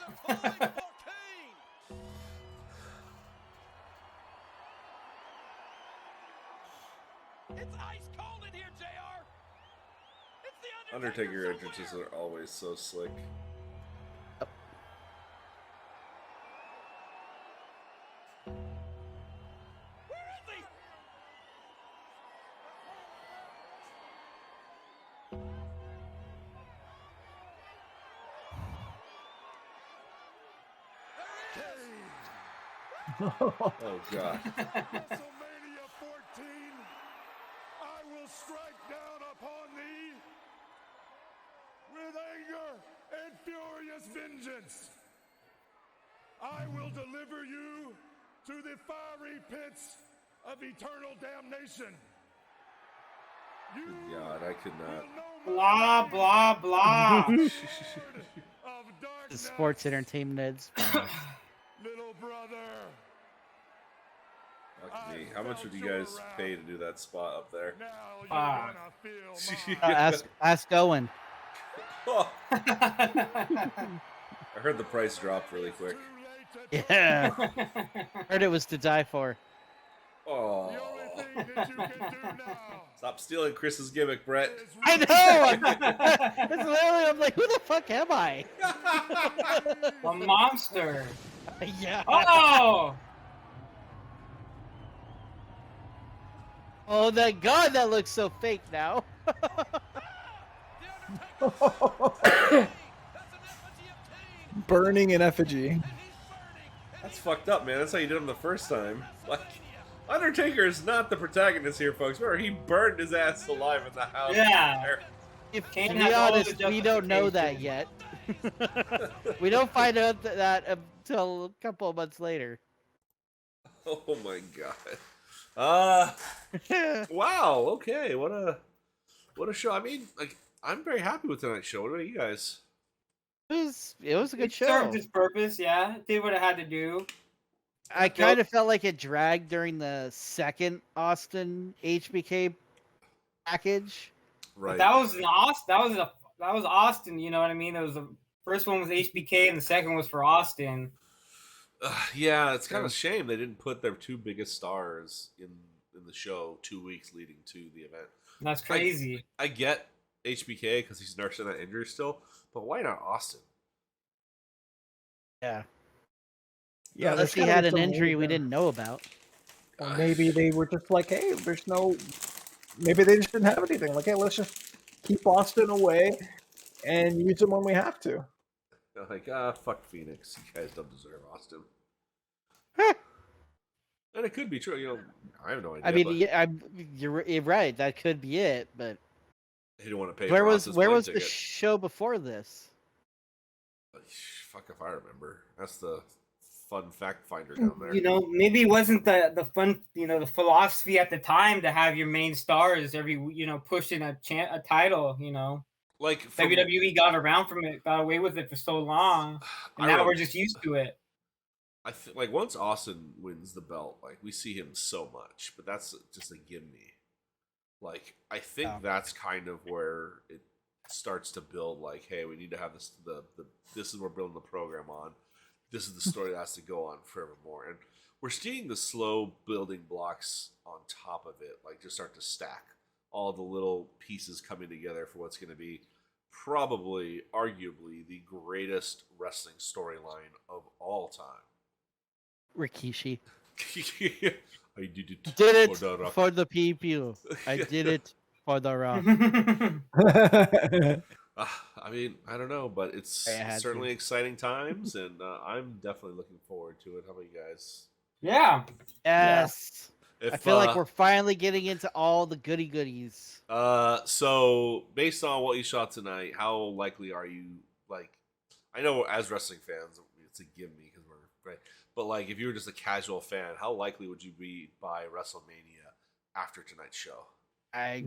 It's ice cold in here, JR. It's the Undertaker entrances are always so slick. Oh, God. WrestleMania 14, I will strike down upon thee with anger and furious vengeance. I will deliver you to the fiery pits of eternal damnation. God, I could not. Blah, blah, blah. The sports entertainment. Little brother. Fuck me. How much would you guys pay to do that spot up there? Ask Owen. Oh. I heard the price dropped really quick. Yeah. Heard it was to die for. Oh. Stop stealing Chris's gimmick, Brett. I know! It's literally, I'm like, who the fuck am I? A monster. Yeah. Oh! Oh, that God, that looks so fake now. Burning in effigy. That's fucked up, man. That's how you did him the first time. Like, Undertaker is not the protagonist here, folks. Remember, he burned his ass alive in the house. Yeah. To Kane be has all honest, the we don't know that justification. yet. We don't find out that until a couple of months later. Oh my god. Wow. Okay. What a show. I mean, like, I'm very happy with tonight's show. What about you guys? It was a good It show. served its purpose, yeah. It did what it had to do. I kind of felt like it dragged during the second Austin HBK package. Right. But that was an Austin. That was Austin. You know what I mean? It was the first one was HBK and the second was for Austin. Yeah, it's kind of a shame they didn't put their 2 biggest stars in the show 2 weeks leading to the event. That's crazy. I get HBK because he's nursing that injury still, but why not Austin? Yeah. Yeah, Unless he had an injury we didn't know about. Or maybe they were just like, hey, there's no. Maybe they just didn't have anything. Like, hey, let's just keep Austin away and use him when we have to. They're like, fuck Phoenix. You guys don't deserve Austin. And it could be true. You know, I have no idea. I mean, you're right. That could be it. But he didn't want to pay. where for was Austin's where plane was the ticket. show before this? Fuck if I remember. That's the fun fact finder down there. You know, maybe it wasn't the fun, you know, the philosophy at the time to have your main stars pushing a title, you know. Like WWE got away with it for so long, and now we're just used to it. I feel like once Austin wins the belt, like we see him so much, but that's just a gimme. Like I think that's kind of where it starts to build. Like, hey, we need to have this. This is what we're building the program on. This is the story that has to go on forevermore, and we're seeing the slow building blocks on top of it, like just start to stack all the little pieces coming together for what's going to be probably, arguably, the greatest wrestling storyline of all time. Rikishi. I did it. Did it for the Rock. for the people. I did it for the Rock. I mean, I don't know, but it's certainly exciting times, and I'm definitely looking forward to it. How about you guys? Yeah. Yes. If, I feel like we're finally getting into all the goody goodies. So based on what you saw tonight, how likely are you? Like, I know as wrestling fans, it's a gimme because we're right. But like, if you were just a casual fan, how likely would you be by WrestleMania after tonight's show? I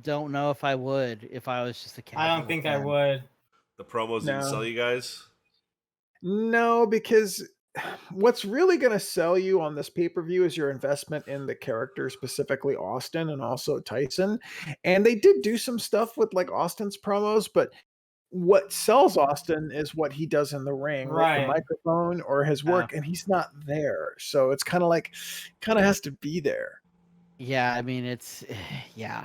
don't know if I would if I was just a casual I don't think fan. I would. The promos didn't sell you guys? No, because what's really going to sell you on this pay-per-view is your investment in the character, specifically Austin and also Tyson. And they did do some stuff with like Austin's promos, but what sells Austin is what he does in the ring with the Right. microphone or his work, and he's not there. So it's kind of has to be there. Yeah, I mean it's yeah.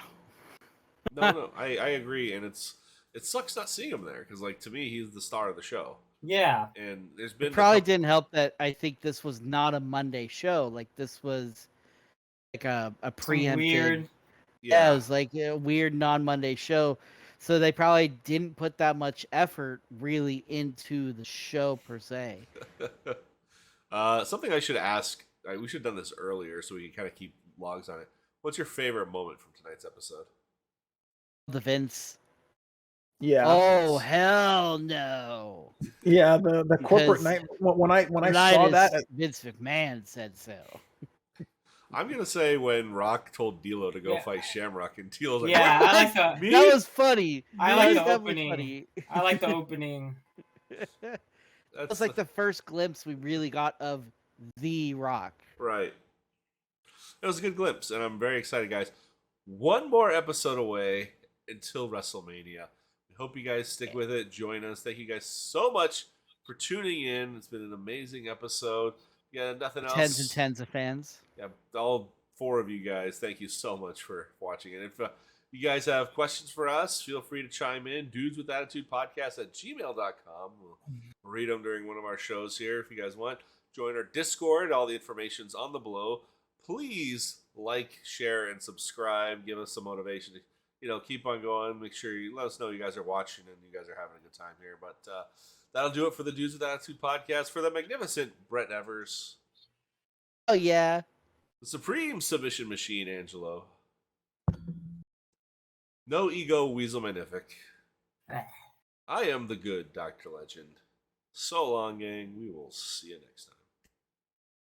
No, I agree, and it sucks not seeing him there because, like, to me, he's the star of the show. Yeah, and there's been It probably didn't help that I think this was not a Monday show. Like this was like a preempted. weird. Yeah, it was like a weird non-Monday show. So they probably didn't put that much effort really into the show per se. Something I should ask. We should have done this earlier so we can kind of keep logs on it. What's your favorite moment from tonight's episode? The Vince. Yeah. Oh hell no. Yeah, the corporate night when I saw that Vince McMahon said so. I'm gonna say when Rock told D'Lo to go fight Shamrock, and D'Lo's like, Yeah, what? I like that. Me? That was funny. I like the That was opening. funny. I like the opening. That was like the first glimpse we really got of The Rock. Right. It was a good glimpse, and I'm very excited, guys. One more episode away until WrestleMania. We hope you guys stick with it. Join us. Thank you guys so much for tuning in. It's been an amazing episode. Yeah, nothing else. Tens and tens of fans. Yeah, all 4 of you guys. Thank you so much for watching. And if you guys have questions for us, feel free to chime in. Dudeswithattitudepodcast at gmail.com. We'll read them during one of our shows here if you guys want. Join our Discord. All the information's on the below. Please like, share, and subscribe. Give us some motivation to keep on going. Make sure you let us know you guys are watching and you guys are having a good time here. But that'll do it for the Dudes with Attitude podcast. For the magnificent Brett Evers. Oh, yeah. The supreme submission machine, Angelo. No ego, Weasel Magnific. I am the good Dr. Legend. So long, gang. We will see you next time.